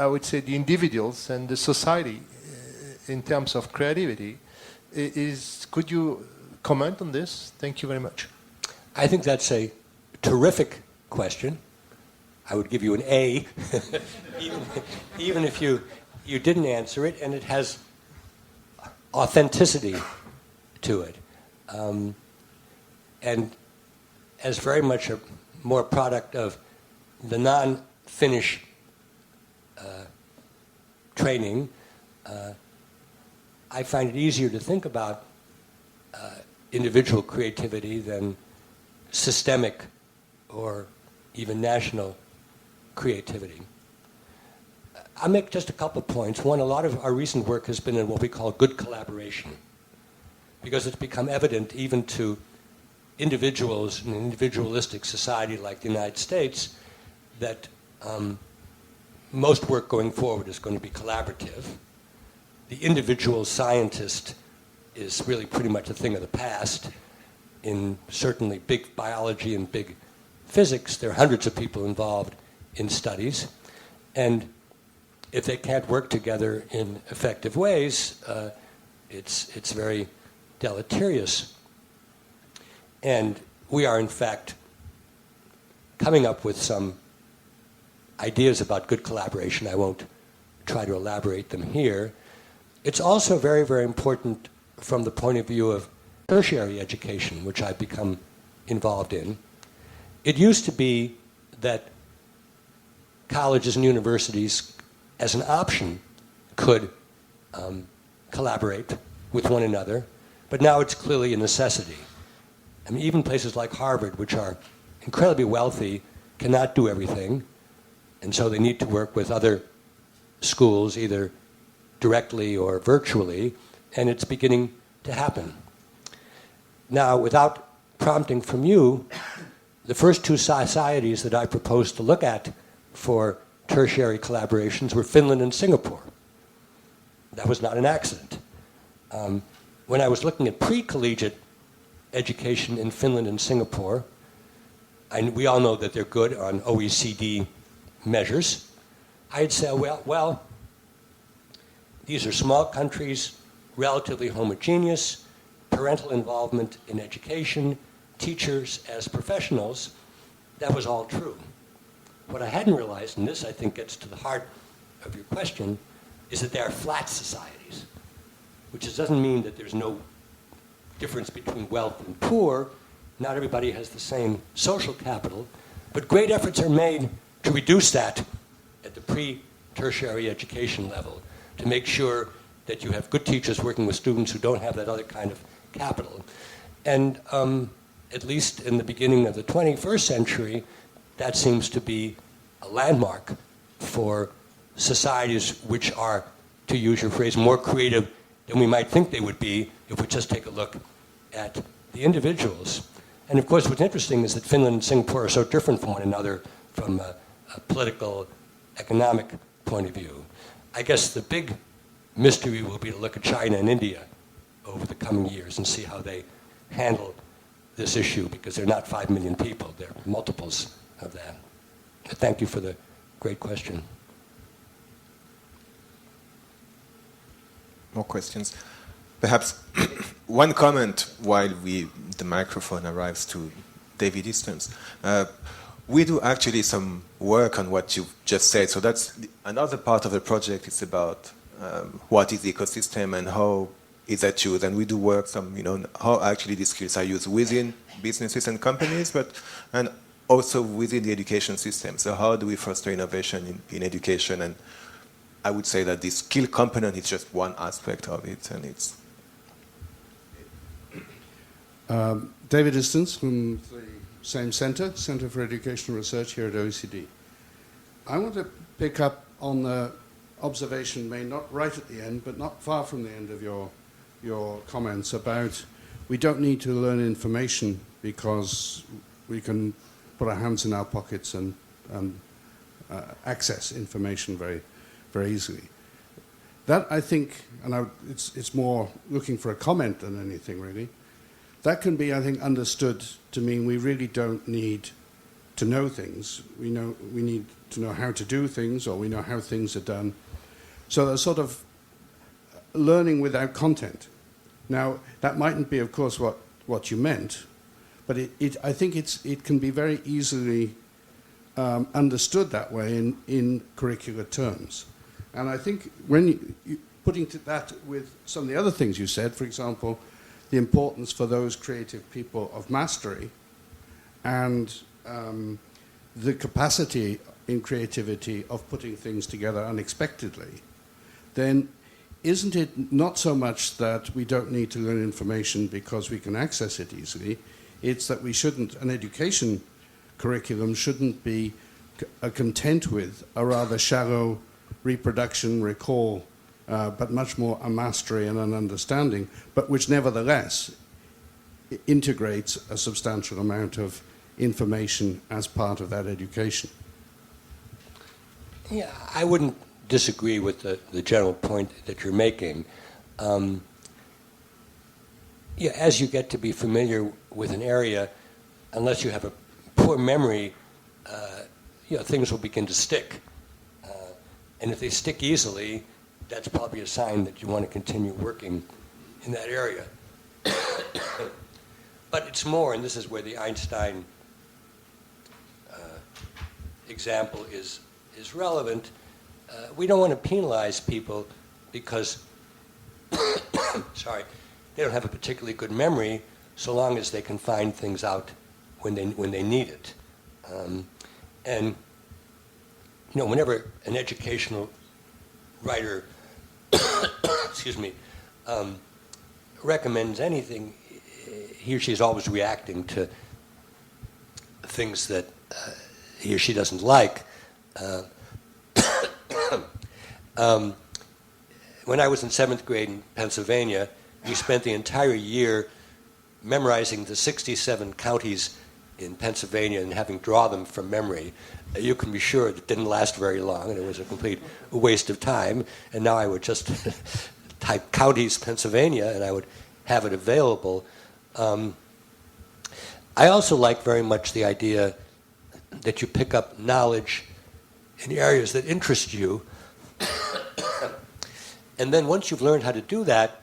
would say, the individuals and the society in terms of creativity is, could you comment on this? Thank you very much. I think that's a terrific question. I would give you an A, even if you didn't answer it, and it has authenticity to it. And as very much a more product of the non-Finnish training, I find it easier to think about individual creativity than systemic or even national creativity. I'll make just a couple points. One, a lot of our recent work has been in what we call good collaboration, because it's become evident even to individuals in an individualistic society like the United States that most work going forward is going to be collaborative. The individual scientist is really pretty much a thing of the past. In certainly big biology and big physics, there are hundreds of people involved in studies, and if they can't work together in effective ways, it's very deleterious. And we are, in fact, coming up with some ideas about good collaboration. I won't try to elaborate them here. It's also very, very important from the point of view of tertiary education, which I've become involved in. It used to be that colleges and universities, as an option, could collaborate with one another, but now it's clearly a necessity. I mean, even places like Harvard, which are incredibly wealthy, cannot do everything, and so they need to work with other schools, either directly or virtually, and it's beginning to happen. Now, without prompting from you, the first two societies that I proposed to look at for tertiary collaborations were Finland and Singapore. That was not an accident. When I was looking at pre-collegiate education in Finland and Singapore, we all know that they're good on OECD measures. I'd say, well, these are small countries, relatively homogeneous, parental involvement in education, teachers as professionals. That was all true. What I hadn't realized, and this I think gets to the heart of your question, is that they are flat societies, which doesn't mean that there's no difference between wealth and poor. Not everybody has the same social capital, but great efforts are made to reduce that at the pre-tertiary education level, to make sure that you have good teachers working with students who don't have that other kind of capital. And at least in the beginning of the 21st century, that seems to be a landmark for societies which are, to use your phrase, more creative than we might think they would be if we just take a look at the individuals. And of course, what's interesting is that Finland and Singapore are so different from one another from a political, economic point of view. I guess the big mystery will be to look at China and India over the coming years and see how they handle this issue, because they're not 5 million people, they're multiples of that. Thank you for the great question. More questions? Perhaps one comment while the microphone arrives to David Easton's. We do actually some work on what you just said. So that's another part of the project. It's about what is the ecosystem and how is that used. And we do work how actually these skills are used within businesses and companies, and also within the education system. So how do we foster innovation in education? And I would say that the skill component is just one aspect of it, and it's. David Istons from the same Centre for Educational Research here at OECD. I want to pick up on the observation made not right at the end, but not far from the end of your comments about we don't need to learn information because we can put our hands in our pockets and access information very, very easily. That, I think, and it's more looking for a comment than anything really, that can be, I think, understood to mean we really don't need to know things. We need to know how to do things, or we know how things are done. So there's sort of learning without content. Now, that mightn't be, of course, what you meant, but I think it can be very easily understood that way in curricular terms. And I think when you putting that with some of the other things you said, for example, the importance for those creative people of mastery and the capacity in creativity of putting things together unexpectedly, then isn't it not so much that we don't need to learn information because we can access it easily, it's that we shouldn't, an education curriculum shouldn't be content with a rather shallow reproduction, recall, but much more a mastery and an understanding, but which nevertheless integrates a substantial amount of information as part of that education. Yeah, I wouldn't disagree with the general point that you're making. Yeah, as you get to be familiar with an area, unless you have a poor memory, things will begin to stick. And if they stick easily, that's probably a sign that you want to continue working in that area. But it's more, and this is where the Einstein example is relevant. We don't want to penalize people because, they don't have a particularly good memory, so long as they can find things out when they need it. And whenever an educational writer recommends anything, he or she is always reacting to things that he or she doesn't like. When I was in 7th grade in Pennsylvania, we spent the entire year memorizing the 67 counties in Pennsylvania and having draw them from memory. You can be sure it didn't last very long, and it was a complete waste of time. And now I would just type counties, Pennsylvania, and I would have it available. I also like very much the idea that you pick up knowledge in areas that interest you. And then once you've learned how to do that,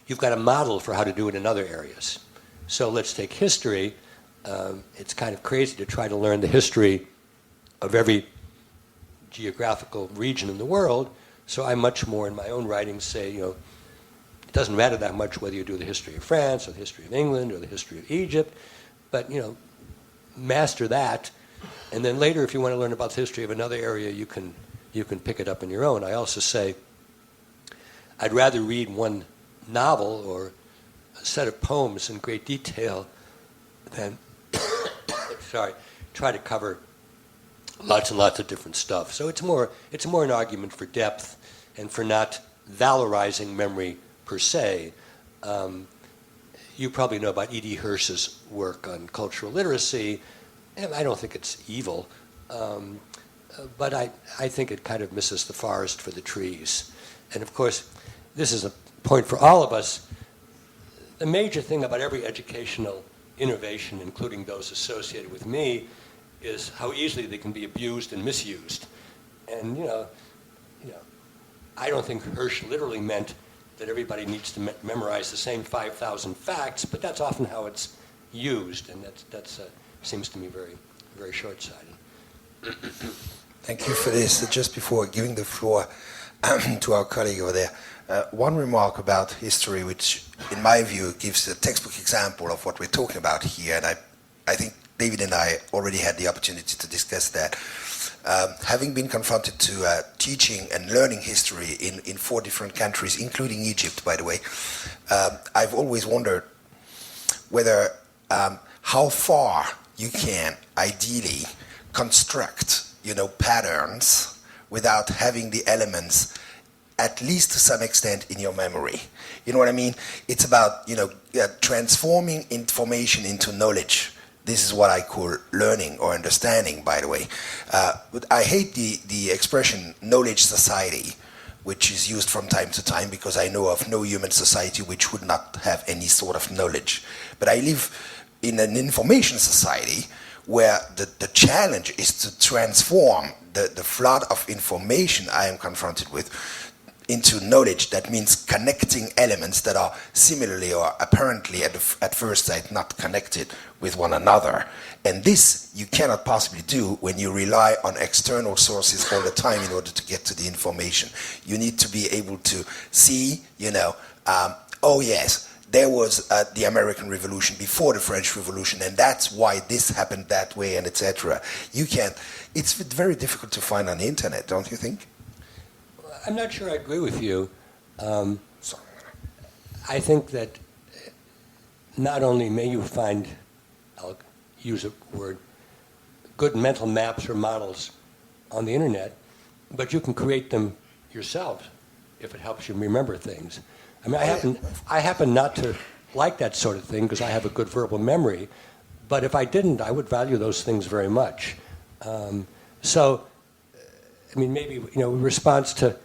you've got a model for how to do it in other areas. So let's take history. It's kind of crazy to try to learn the history of every geographical region in the world. So I much more in my own writings say, it doesn't matter that much whether you do the history of France or the history of England or the history of Egypt, but master that. And then later, if you want to learn about the history of another area, you can pick it up on your own. I also say I'd rather read one novel or a set of poems in great detail than try to cover lots and lots of different stuff. So it's more an argument for depth and for not valorizing memory per se. You probably know about E.D. Hirsch's work on cultural literacy, and I don't think it's evil, but I think it kind of misses the forest for the trees. And of course, this is a point for all of us. The major thing about every educational innovation, including those associated with me, is how easily they can be abused and misused. And I don't think Hirsch literally meant that everybody needs to memorize the same 5,000 facts, but that's often how it's used, and that's seems to me very, very short-sighted. Thank you for this. Just before giving the floor to our colleague over there, one remark about history, which in my view gives a textbook example of what we're talking about here, and I think David and I already had the opportunity to discuss that. Having been confronted to teaching and learning history in 4 different countries, including Egypt, by the way, I've always wondered whether how far you can ideally construct, patterns without having the elements, at least to some extent, in your memory. You know what I mean? It's about, transforming information into knowledge. This is what I call learning or understanding, by the way. But I hate the expression knowledge society, which is used from time to time, because I know of no human society which would not have any sort of knowledge. But I live in an information society where the challenge is to transform the flood of information I am confronted with into knowledge. That means connecting elements that are similarly or apparently at first sight not connected with one another. And this you cannot possibly do when you rely on external sources all the time in order to get to the information. You need to be able to see, oh yes, there was the American Revolution before the French Revolution, and that's why this happened that way, and etc. It's very difficult to find on the internet, don't you think? I'm not sure I agree with you. Sorry. I think that not only may you find, I'll use a word, good mental maps or models on the internet, but you can create them yourself if it helps you remember things. I mean, I happen not to like that sort of thing because I have a good verbal memory, but if I didn't, I would value those things very much. Maybe, in response to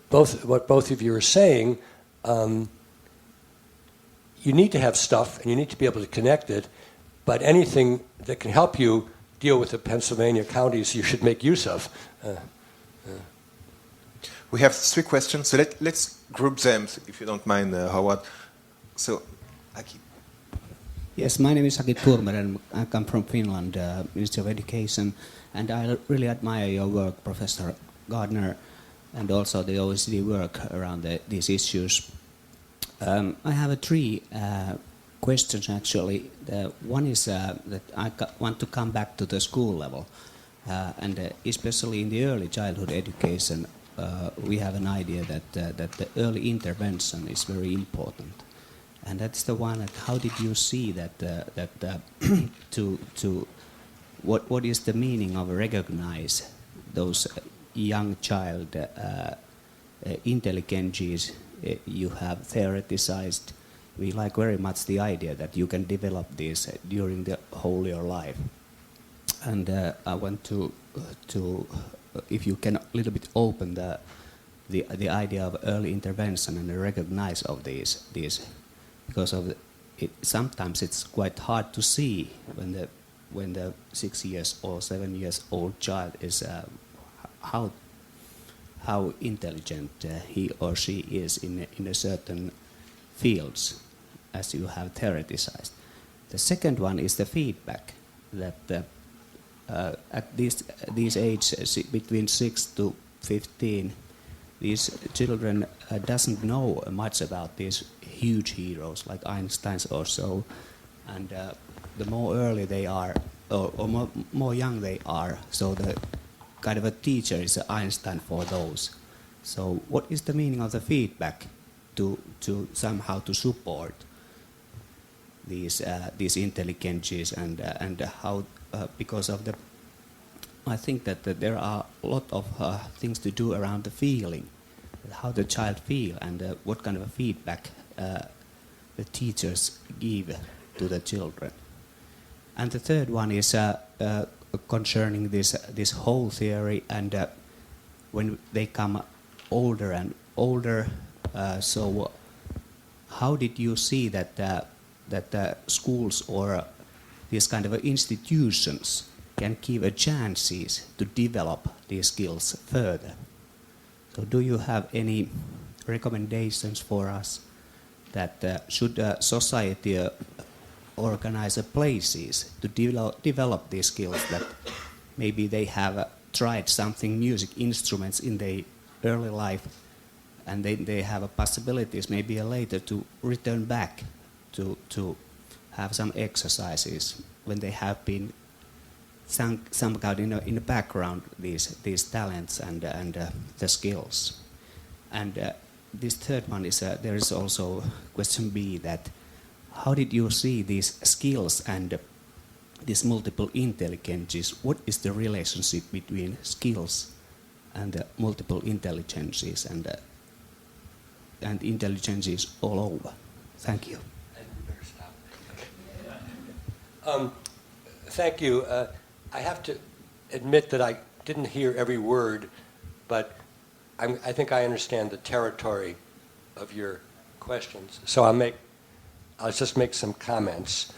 what both of you are saying, you need to have stuff and you need to be able to connect it, but anything that can help you deal with the Pennsylvania counties you should make use of. We have 3 questions, so let's group them, if you don't mind, Howard. So, Aki. Yes, my name is Aki Turmeren. I come from Finland, Ministry of Education, and I really admire your work, Professor Gardner, and also the OECD work around these issues. I have 3 questions, actually. One is that I want to come back to the school level, and especially in the early childhood education, we have an idea that the early intervention is very important, and that's the one. That how did you see that what is the meaning of recognize those young child intelligences you have theoretized? We like very much the idea that you can develop this during the whole your life, and I want to if you can a little bit open the idea of early intervention and the recognize of these because of sometimes it's quite hard to see when the 6 years or 7 years old child is how intelligent he or she is in a certain fields, as you have theoretized. The second one is the feedback that at these ages between 6 to 15, these children doesn't know much about these huge heroes like Einstein or so, and the more early they are, or more young they are, so the kind of a teacher is Einstein for those. So what is the meaning of the feedback to somehow to support these intelligences and how because of the I think that there are a lot of things to do around the feeling, how the child feel and what kind of feedback the teachers give to the children. And the third one is concerning this whole theory and when they come older and older. So how did you see that schools or these kind of institutions can give a chances to develop these skills further? So do you have any recommendations for us that should society organize places to develop these skills, that maybe they have tried something, music instruments in their early life, and they have possibilities maybe later to return back to have some exercises when they have been some kind in the background, these talents and the skills. And this third one is there is also question B, that how did you see these skills and these multiple intelligences? What is the relationship between skills and multiple intelligences and intelligences all over? Thank you. Thank you. I have to admit that I didn't hear every word, but I think I understand the territory of your questions. So I'll just make some comments.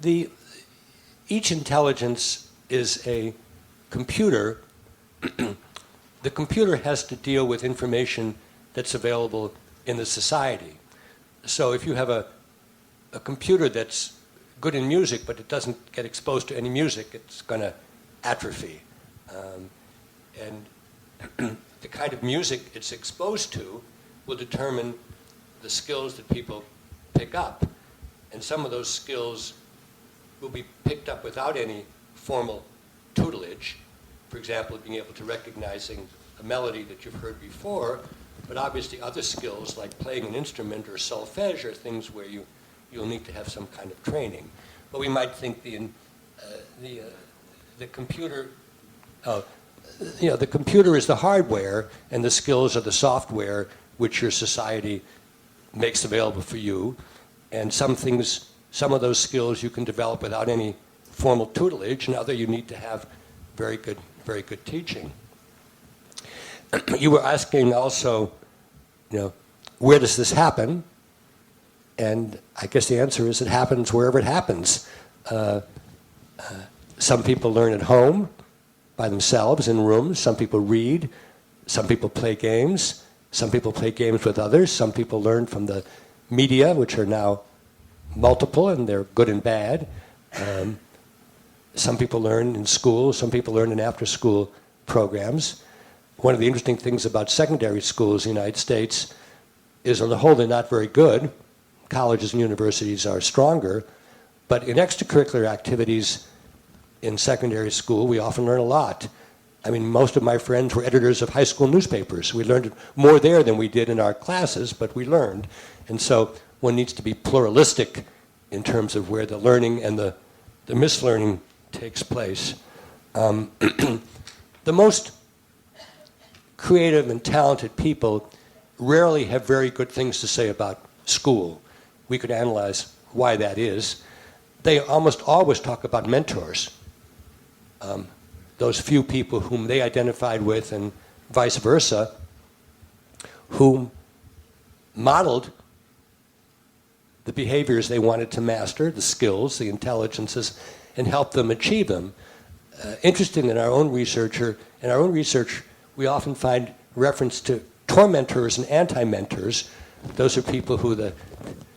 Each intelligence is a computer. The computer has to deal with information that's available in the society. So if you have a computer that's good in music, but it doesn't get exposed to any music, it's going to atrophy. And the kind of music it's exposed to will determine the skills that people pick up. And some of those skills will be picked up without any formal tutelage. For example, being able to recognizing a melody that you've heard before, but obviously other skills like playing an instrument or solfege are things where you'll need to have some kind of training. But we might think the computer, the computer is the hardware, and the skills are the software which your society makes available for you. And some of those skills you can develop without any formal tutelage, and other you need to have very good teaching. You were asking also, where does this happen? And I guess the answer is it happens wherever it happens. Some people learn at home by themselves in rooms. Some people read. Some people play games. Some people play games with others. Some people learn from the media, which are now multiple, and they're good and bad. Some people learn in school. Some people learn in after-school programs. One of the interesting things about secondary schools in the United States is, on the whole, they're not very good. Colleges and universities are stronger. But in extracurricular activities in secondary school, we often learn a lot. I mean, most of my friends were editors of high school newspapers. We learned more there than we did in our classes, but we learned. And so one needs to be pluralistic in terms of where the learning and the mislearning takes place. The most creative and talented people rarely have very good things to say about school. We could analyze why that is. They almost always talk about mentors. Those few people whom they identified with and vice versa, whom modeled the behaviors they wanted to master, the skills, the intelligences, and helped them achieve them. Interesting in our own research, we often find reference to tormentors and anti-mentors. Those are people who the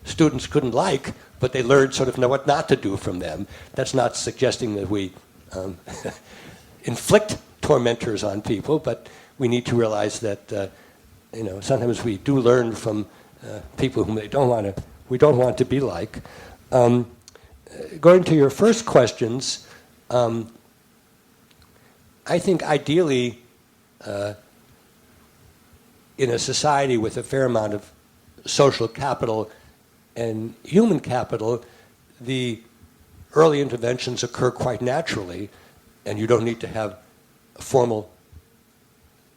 students couldn't like, but they learned sort of know what not to do from them. That's not suggesting that we inflict tormentors on people, but we need to realize that sometimes we do learn from people whom we don't want to be like. Going to your first questions, I think ideally in a society with a fair amount of social capital and human capital, the early interventions occur quite naturally, and you don't need to have a formal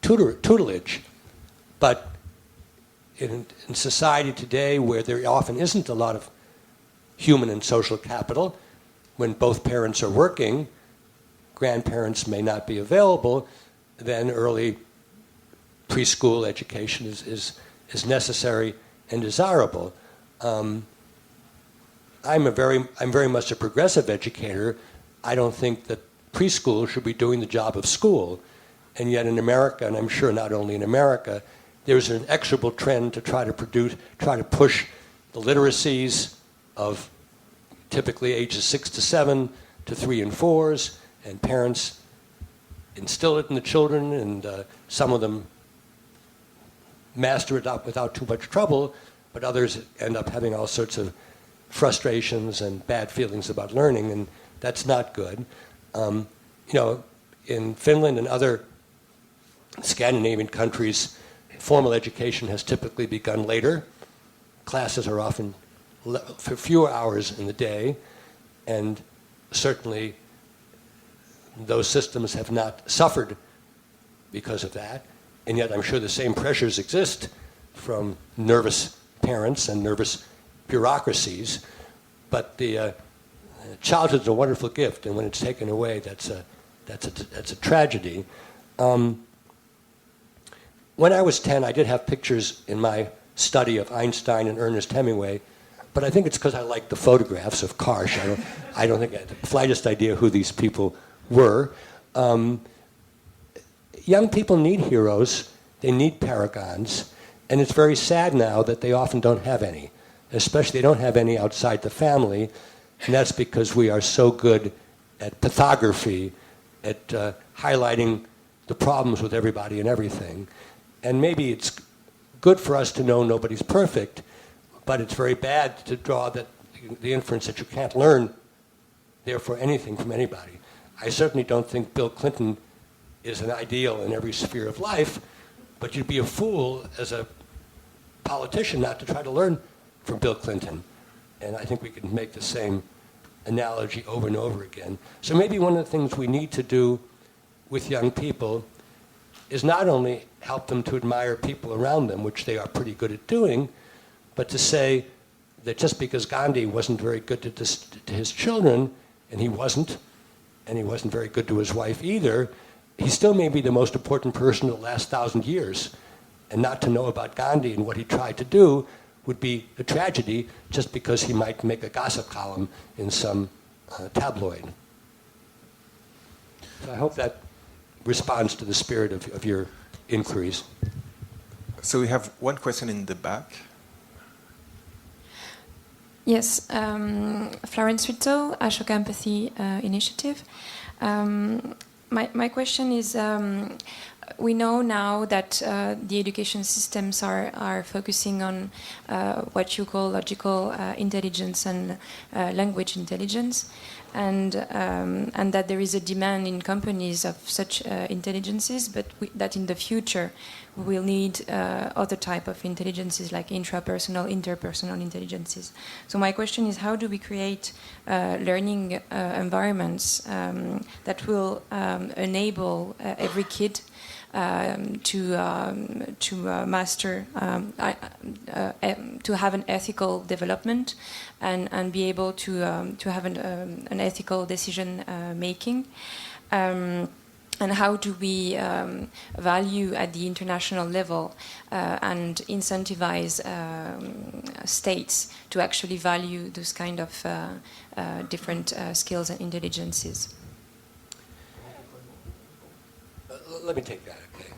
tutelage. But in society today, where there often isn't a lot of human and social capital, when both parents are working, grandparents may not be available, then early preschool education is necessary and desirable. I'm very much a progressive educator. I don't think that preschool should be doing the job of school. And yet in America, and I'm sure not only in America, there's an inexorable trend to try to push the literacies of typically ages 6 to 7 to 3 and 4s, and parents instill it in the children, and some of them master it up without too much trouble, but others end up having all sorts of frustrations and bad feelings about learning, and that's not good. In Finland and other Scandinavian countries, formal education has typically begun later. Classes are often for fewer hours in the day, and certainly those systems have not suffered because of that. And yet I'm sure the same pressures exist from nervous parents and nervous bureaucracies. But the childhood is a wonderful gift, and when it's taken away, that's a tragedy. When I was 10, I did have pictures in my study of Einstein and Ernest Hemingway, but I think it's because I liked the photographs of Karsh. I don't think I had the slightest idea who these people were. Young people need heroes. They need paragons. And it's very sad now that they often don't have any. Especially they don't have any outside the family. And that's because we are so good at pathography, at highlighting the problems with everybody and everything. And maybe it's good for us to know nobody's perfect, but it's very bad to draw the inference that you can't learn, therefore, anything from anybody. I certainly don't think Bill Clinton is an ideal in every sphere of life, but you'd be a fool as a politician not to try to learn from Bill Clinton. And I think we can make the same analogy over and over again. So maybe one of the things we need to do with young people is not only help them to admire people around them, which they are pretty good at doing, but to say that just because Gandhi wasn't very good to his children, and he wasn't very good to his wife either, he still may be the most important person of the last 1,000 years. And not to know about Gandhi and what he tried to do would be a tragedy just because he might make a gossip column in some tabloid. So I hope that responds to the spirit of your inquiries. So we have one question in the back. Yes, Florence Rizzo, Ashoka Empathy Initiative. My question is, we know now that the education systems are focusing on what you call logical intelligence and language intelligence, and that there is a demand in companies of such intelligences, but that in the future we will need other type of intelligences like intrapersonal, interpersonal intelligences. So my question is, how do we create learning environments that will enable every kid to master, to have an ethical development and be able to have an ethical decision making. And how do we value at the international level and incentivize states to actually value those kind of different skills and intelligences? Let me take that, okay?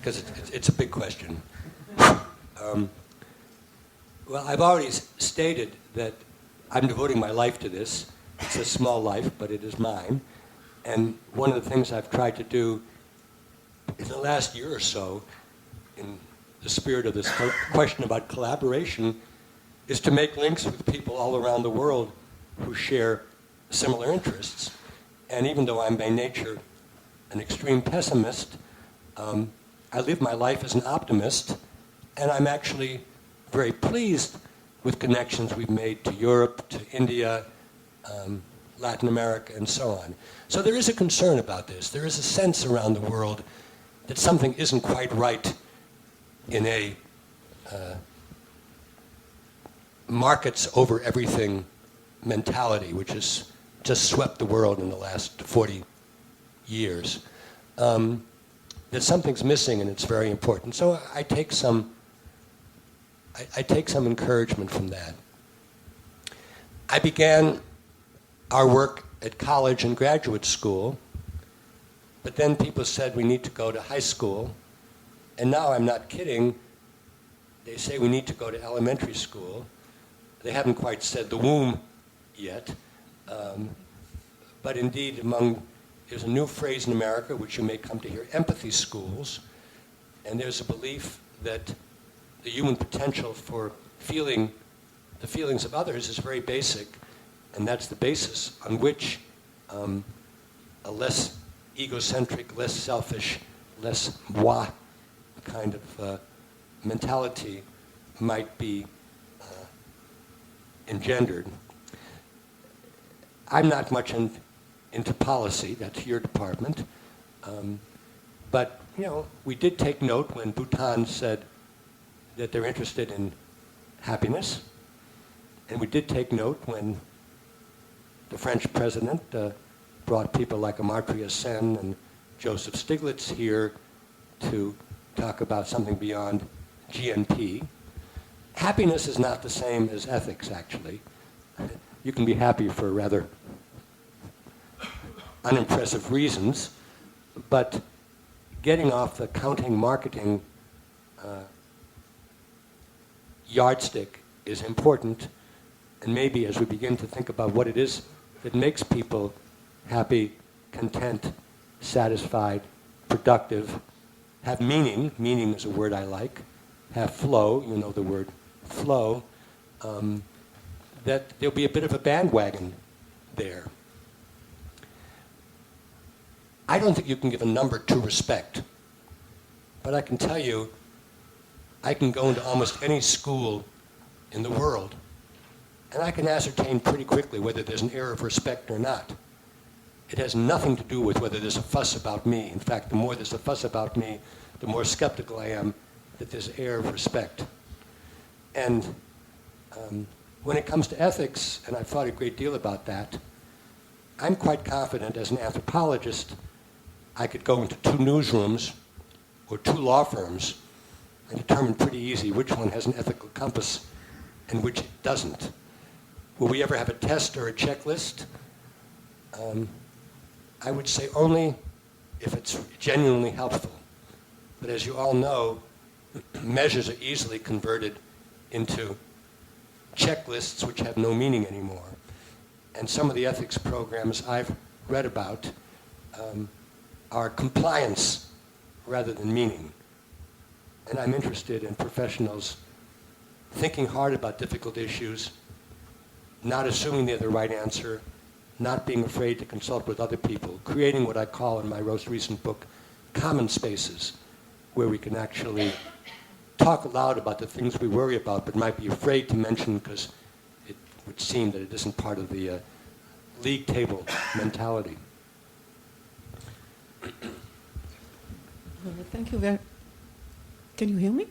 Because it's a big question. Well, I've already stated that I'm devoting my life to this. It's a small life, but it is mine. And one of the things I've tried to do in the last year or so, in the spirit of this question about collaboration, is to make links with people all around the world who share similar interests. And even though I'm by nature an extreme pessimist, I live my life as an optimist, and I'm actually very pleased with connections we've made to Europe, to India, Latin America, and so on. So there is a concern about this. There is a sense around the world that something isn't quite right in a markets over everything mentality, which has just swept the world in the last 40 years. That something's missing, and it's very important. So I take some encouragement from that. I began our work at college and graduate school But then people said we need to go to high school. And now I'm not kidding. They say we need to go to elementary school. They haven't quite said the womb yet. But indeed, there's a new phrase in America, which you may come to hear, empathy schools. And there's a belief that the human potential for feeling the feelings of others is very basic. And that's the basis on which a less egocentric, less selfish, less moi kind of mentality might be engendered. I'm not much into policy, that's your department. But, we did take note when Bhutan said that they're interested in happiness. And we did take note when the French president brought people like Amartya Sen and Joseph Stiglitz here to talk about something beyond GNP. Happiness is not the same as ethics, actually. You can be happy for rather unimpressive reasons, but getting off the counting marketing yardstick is important, and maybe as we begin to think about what it is that makes people happy, content, satisfied, productive, have meaning is a word I like, have flow, you know the word flow, that there'll be a bit of a bandwagon there. I don't think you can give a number to respect, but I can tell you, I can go into almost any school in the world, and I can ascertain pretty quickly whether there's an air of respect or not. It has nothing to do with whether there's a fuss about me. In fact, the more there's a fuss about me, the more skeptical I am that there's an air of respect. And when it comes to ethics, and I've thought a great deal about that, I'm quite confident as an anthropologist I could go into 2 newsrooms or 2 law firms and determine pretty easy which one has an ethical compass and which it doesn't. Will we ever have a test or a checklist? I would say only if it's genuinely helpful. But as you all know, measures are easily converted into checklists which have no meaning anymore. And some of the ethics programs I've read about are compliance rather than meaning. And I'm interested in professionals thinking hard about difficult issues, not assuming they're the right answer, not being afraid to consult with other people, creating what I call in my most recent book, common spaces, where we can actually talk aloud about the things we worry about but might be afraid to mention because it would seem that it isn't part of the league table mentality. Thank you very. Can you hear me?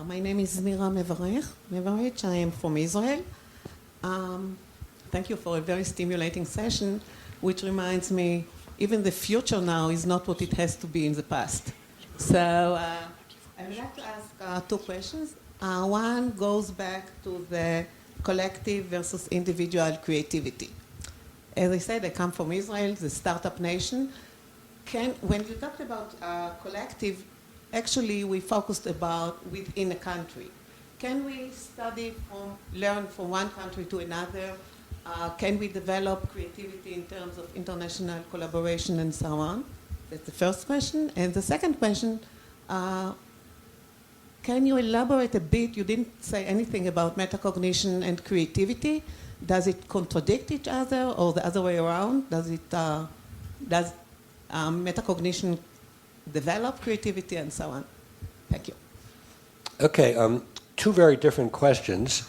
My name is Mira Mevarech. I am from Israel. Thank you for a very stimulating session, which reminds me, even the future now is not what it has to be in the past. So I would like to ask 2 questions. One goes back to the collective versus individual creativity. As I said, I come from Israel, the startup nation. When you talked about collective, actually we focused about within a country. Can we learn from one country to another? Can we develop creativity in terms of international collaboration and so on? That's the first question. And the second question, can you elaborate a bit? You didn't say anything about metacognition and creativity. Does it contradict each other or the other way around? Does metacognition develop creativity and so on? Thank you. Okay, 2 very different questions.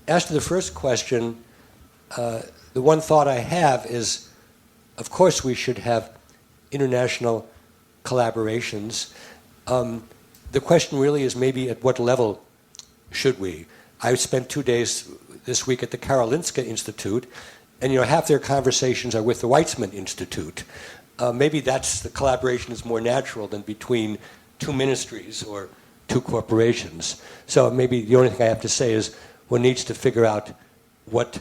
As to the first question, the one thought I have is, of course we should have international collaborations. The question really is maybe at what level should we? I spent 2 days this week at the Karolinska Institute, and half their conversations are with the Weizmann Institute. Maybe the collaboration is more natural than between 2 ministries or 2 corporations. So maybe the only thing I have to say is one needs to figure out what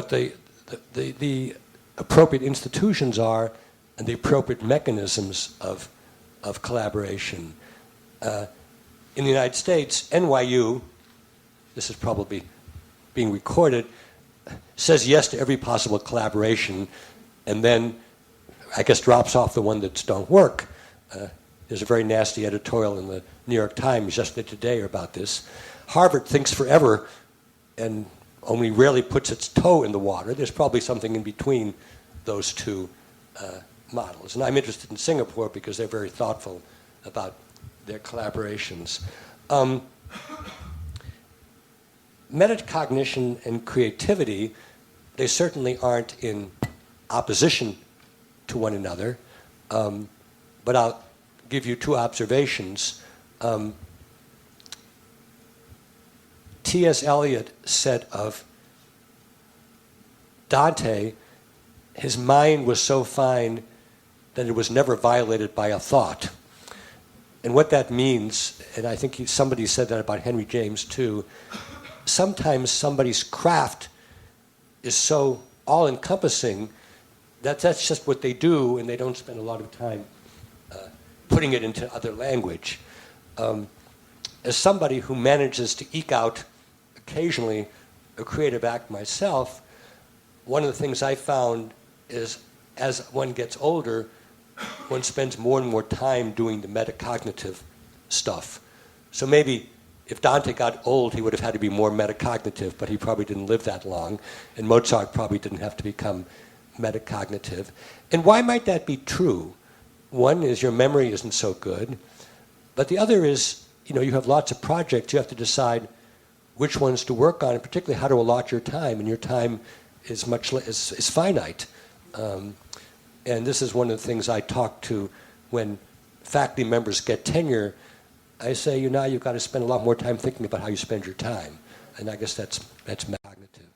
the appropriate institutions are and the appropriate mechanisms of collaboration. In the United States, NYU, this is probably being recorded, says yes to every possible collaboration and then, I guess, drops off the one that don't work. There's a very nasty editorial in the New York Times just today about this. Harvard thinks forever and only rarely puts its toe in the water. There's probably something in between those two models. And I'm interested in Singapore because they're very thoughtful about their collaborations. Metacognition and creativity, they certainly aren't in opposition to one another, but I'll give you two observations. T.S. Eliot said of Dante, his mind was so fine that it was never violated by a thought. And what that means, and I think somebody said that about Henry James too, sometimes somebody's craft is so all-encompassing that that's just what they do, and they don't spend a lot of time putting it into other language. As somebody who manages to eke out occasionally a creative act myself, one of the things I found is as one gets older, one spends more and more time doing the metacognitive stuff. So maybe if Dante got old, he would have had to be more metacognitive, but he probably didn't live that long, and Mozart probably didn't have to become metacognitive. And why might that be true? One is your memory isn't so good, but the other is, you have lots of projects, you have to decide which ones to work on, and particularly how to allot your time, and your time is is finite. And this is one of the things I talk to when faculty members get tenure. I say, you've got to spend a lot more time thinking about how you spend your time. And I guess that's metacognitive.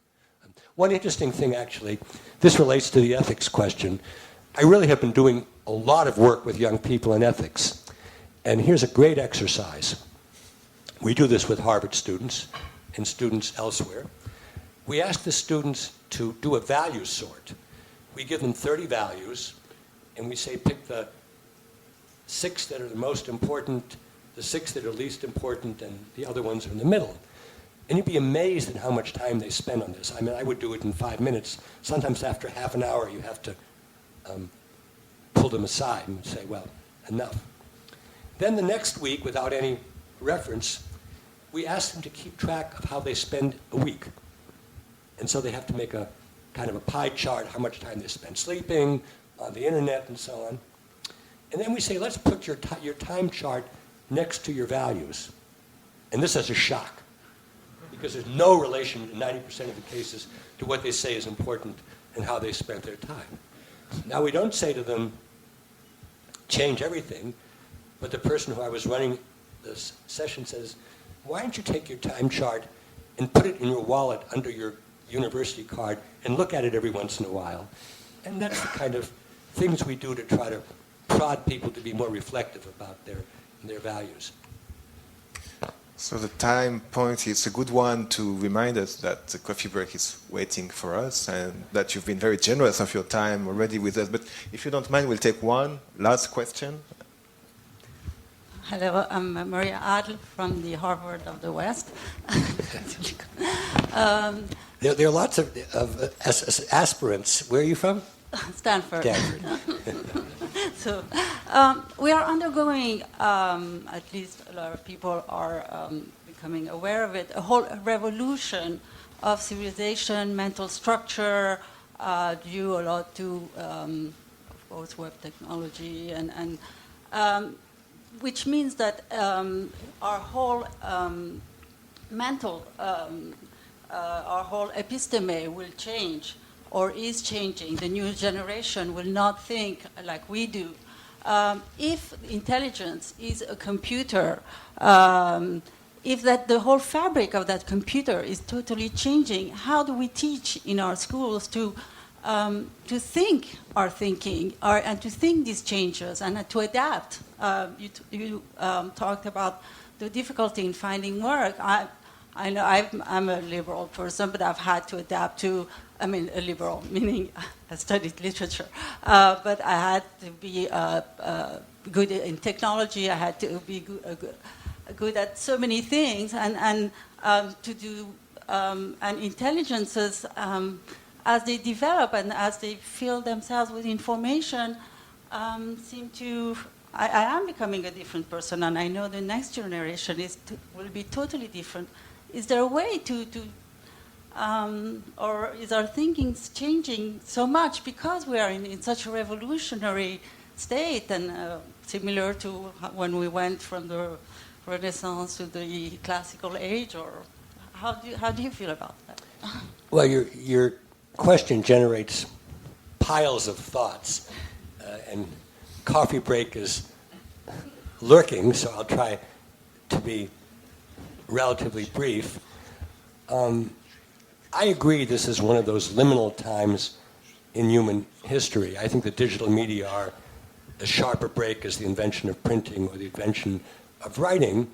One interesting thing, actually, this relates to the ethics question. I really have been doing a lot of work with young people in ethics. And here's a great exercise. We do this with Harvard students and students elsewhere. We ask the students to do a value sort. We give them 30 values, and we say pick the 6 that are the most important, the 6 that are least important, and the other ones are in the middle. And you'd be amazed at how much time they spend on this. I mean, I would do it in 5 minutes. Sometimes after half an hour, you have to pull them aside and say, well, enough. Then the next week, without any reference, we ask them to keep track of how they spend a week. And so they have to make a kind of a pie chart, how much time they spend sleeping, on the internet, and so on. And then we say, let's put your time chart next to your values. And this is a shock, because there's no relation in 90% of the cases to what they say is important and how they spent their time. Now, we don't say to them, change everything, but the person who I was running this session says, why don't you take your time chart and put it in your wallet under your university card and look at it every once in a while. And that's the kind of things we do to try to prod people to be more reflective about their values. So the time point is a good one to remind us that the coffee break is waiting for us and that you've been very generous of your time already with us. But if you don't mind, we'll take one last question. Hello, I'm Maria Adl from the Harvard of the West. There are lots of aspirants. Where are you from? Stanford. So we are undergoing, at least a lot of people are becoming aware of it, a whole revolution of civilization, mental structure, due a lot to, of course, web technology, and which means that our whole mental, our whole episteme will change, or is changing. The new generation will not think like we do. If intelligence is a computer, if the whole fabric of that computer is totally changing, how do we teach in our schools to think our thinking, and to think these changes, and to adapt? You talked about the difficulty in finding work. I know I'm a liberal person, but I've had to adapt to, a liberal, meaning I studied literature, but I had to be good in technology, I had to be good at so many things, and to do, and intelligences, as they develop and as they fill themselves with information, seem to, I am becoming a different person, and I know the next generation will be totally different. Is there a way or is our thinking changing so much because we are in such a revolutionary state, and similar to when we went from the Renaissance to the classical age, or how do you feel about that? Well, your question generates piles of thoughts, and coffee break is lurking, so I'll try to be relatively brief. I agree this is one of those liminal times in human history. I think the digital media are as sharp a break as the invention of printing or the invention of writing,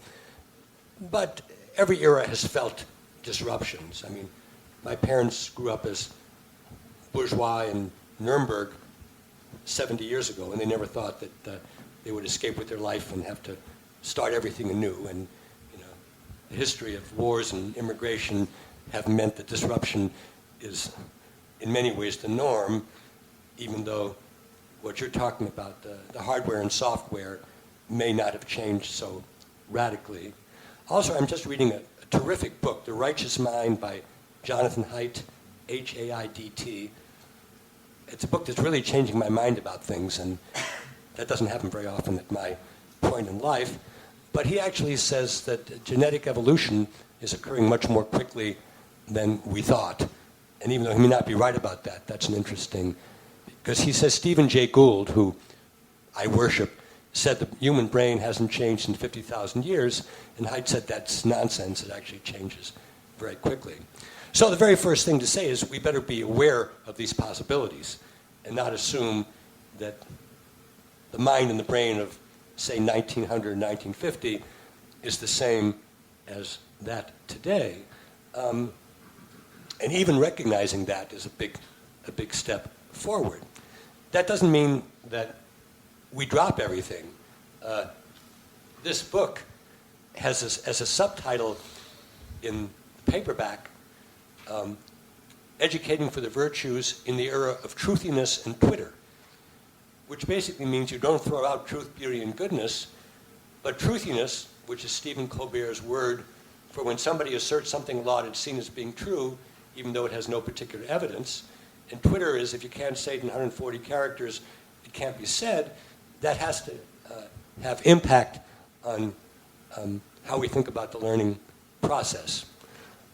but every era has felt disruptions. My parents grew up as bourgeois in Nuremberg 70 years ago, and they never thought that they would escape with their life and have to start everything anew. And the history of wars and immigration have meant that disruption is in many ways the norm, even though what you're talking about, the hardware and software, may not have changed so radically. Also, I'm just reading a terrific book, The Righteous Mind by Jonathan Haidt, H-A-I-D-T. It's a book that's really changing my mind about things, and that doesn't happen very often at my point in life. But he actually says that genetic evolution is occurring much more quickly than we thought. And even though he may not be right about that, that's an interesting, because he says Stephen Jay Gould, who I worship, said the human brain hasn't changed in 50,000 years, and Haidt said that's nonsense, it actually changes very quickly. So the very first thing to say is we better be aware of these possibilities and not assume that the mind and the brain of, say, 1900, 1950 is the same as that today. And even recognizing that is a big step forward. That doesn't mean that we drop everything. This book has as a subtitle in the paperback, Educating for the Virtues in the Era of Truthiness and Twitter, which basically means you don't throw out truth, beauty, and goodness, but truthiness, which is Stephen Colbert's word for when somebody asserts something lauded seen as being true, even though it has no particular evidence. And Twitter is, if you can't say it in 140 characters, it can't be said. That has to have impact on how we think about the learning process.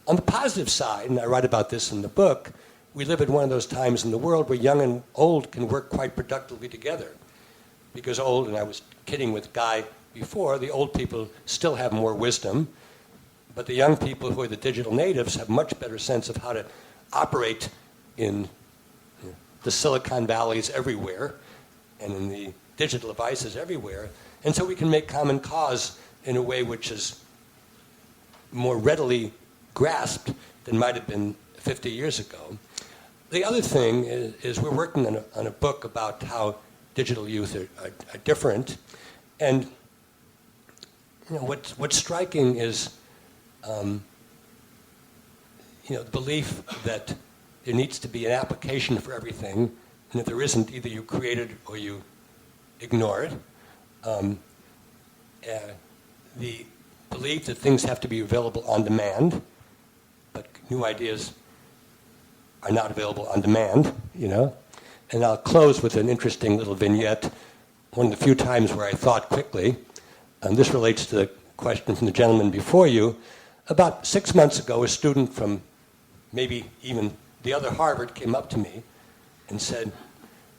On the positive side, and I write about this in the book, we live at one of those times in the world where young and old can work quite productively together. Because old, and I was kidding with Guy before, the old people still have more wisdom, but the young people who are the digital natives have much better sense of how to operate in the Silicon Valleys everywhere and in the digital devices everywhere. And so we can make common cause in a way which is more readily grasped than might have been 50 years ago. The other thing is we're working on a book about how digital youth are different. And what's striking is the belief that there needs to be an application for everything, and if there isn't, either you create it or you ignore it. The belief that things have to be available on demand, but new ideas are not available on demand, And I'll close with an interesting little vignette, one of the few times where I thought quickly. This relates to the question from the gentleman before you. About 6 months ago, a student from maybe even the other Harvard came up to me and said,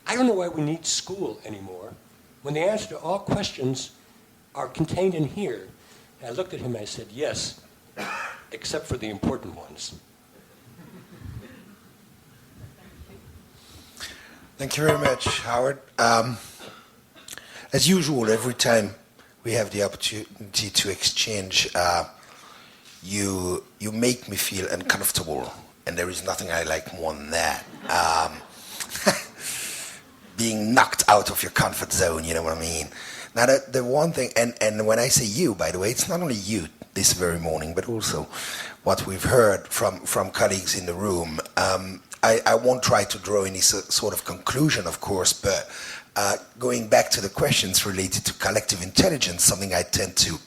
I don't know why we need school anymore when the answer to all questions are contained in here. And I looked at him and I said, yes, except for the important ones. Thank you very much, Howard. As usual, every time we have the opportunity to exchange you make me feel uncomfortable, and there is nothing I like more than that. Being knocked out of your comfort zone, you know what I mean? Now, the one thing, and when I say you, by the way, it's not only you this very morning, but also what we've heard from colleagues in the room. I won't try to draw any sort of conclusion, of course, but going back to the questions related to collective intelligence, something I tend to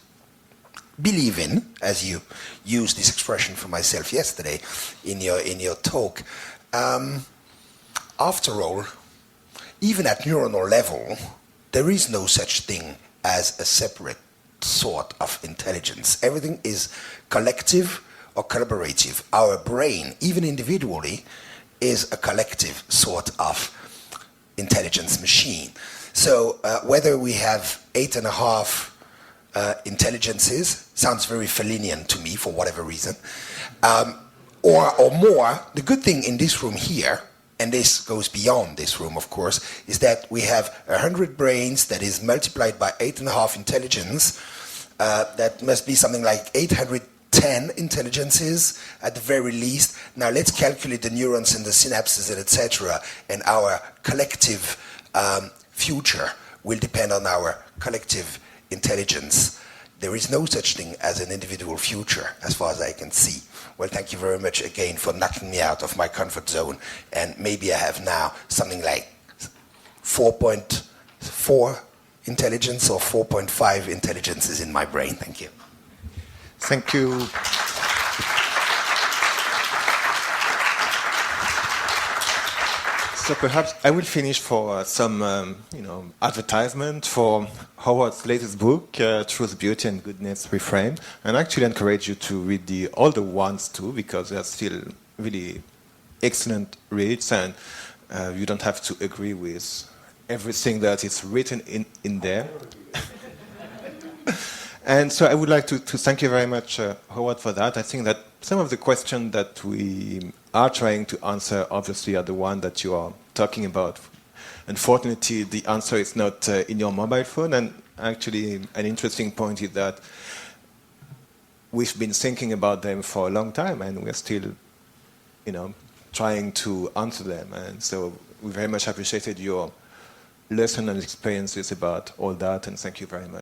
believe in, as you used this expression for myself yesterday in your talk. After all, even at neuronal level, there is no such thing as a separate sort of intelligence. Everything is collective or collaborative. Our brain, even individually, is a collective sort of intelligence machine. So whether we have 8.5 intelligences, sounds very Felinian to me for whatever reason, or more, the good thing in this room here, and this goes beyond this room, of course, is that we have 100 brains that is multiplied by 8.5 intelligence. That must be something like 810 intelligences at the very least. Now let's calculate the neurons and the synapses and etc. And our collective future will depend on our collective intelligence. There is no such thing as an individual future, as far as I can see. Well, thank you very much again for knocking me out of my comfort zone. And maybe I have now something like 4.4 intelligence or 4.5 intelligences in my brain. Thank you. Thank you. So perhaps I will finish for some, advertisement for Howard's latest book, Truth, Beauty and Goodness Reframe, and I actually encourage you to read the older ones too, because they're still really excellent reads, and you don't have to agree with everything that is written in there. And so I would like to thank you very much, Howard, for that. I think that some of the questions that we are trying to answer, obviously, are the one that you are talking about. Unfortunately, the answer is not in your mobile phone. And actually, an interesting point is that we've been thinking about them for a long time, and we're still, trying to answer them. And so we very much appreciated your lesson and experiences about all that, and thank you very much.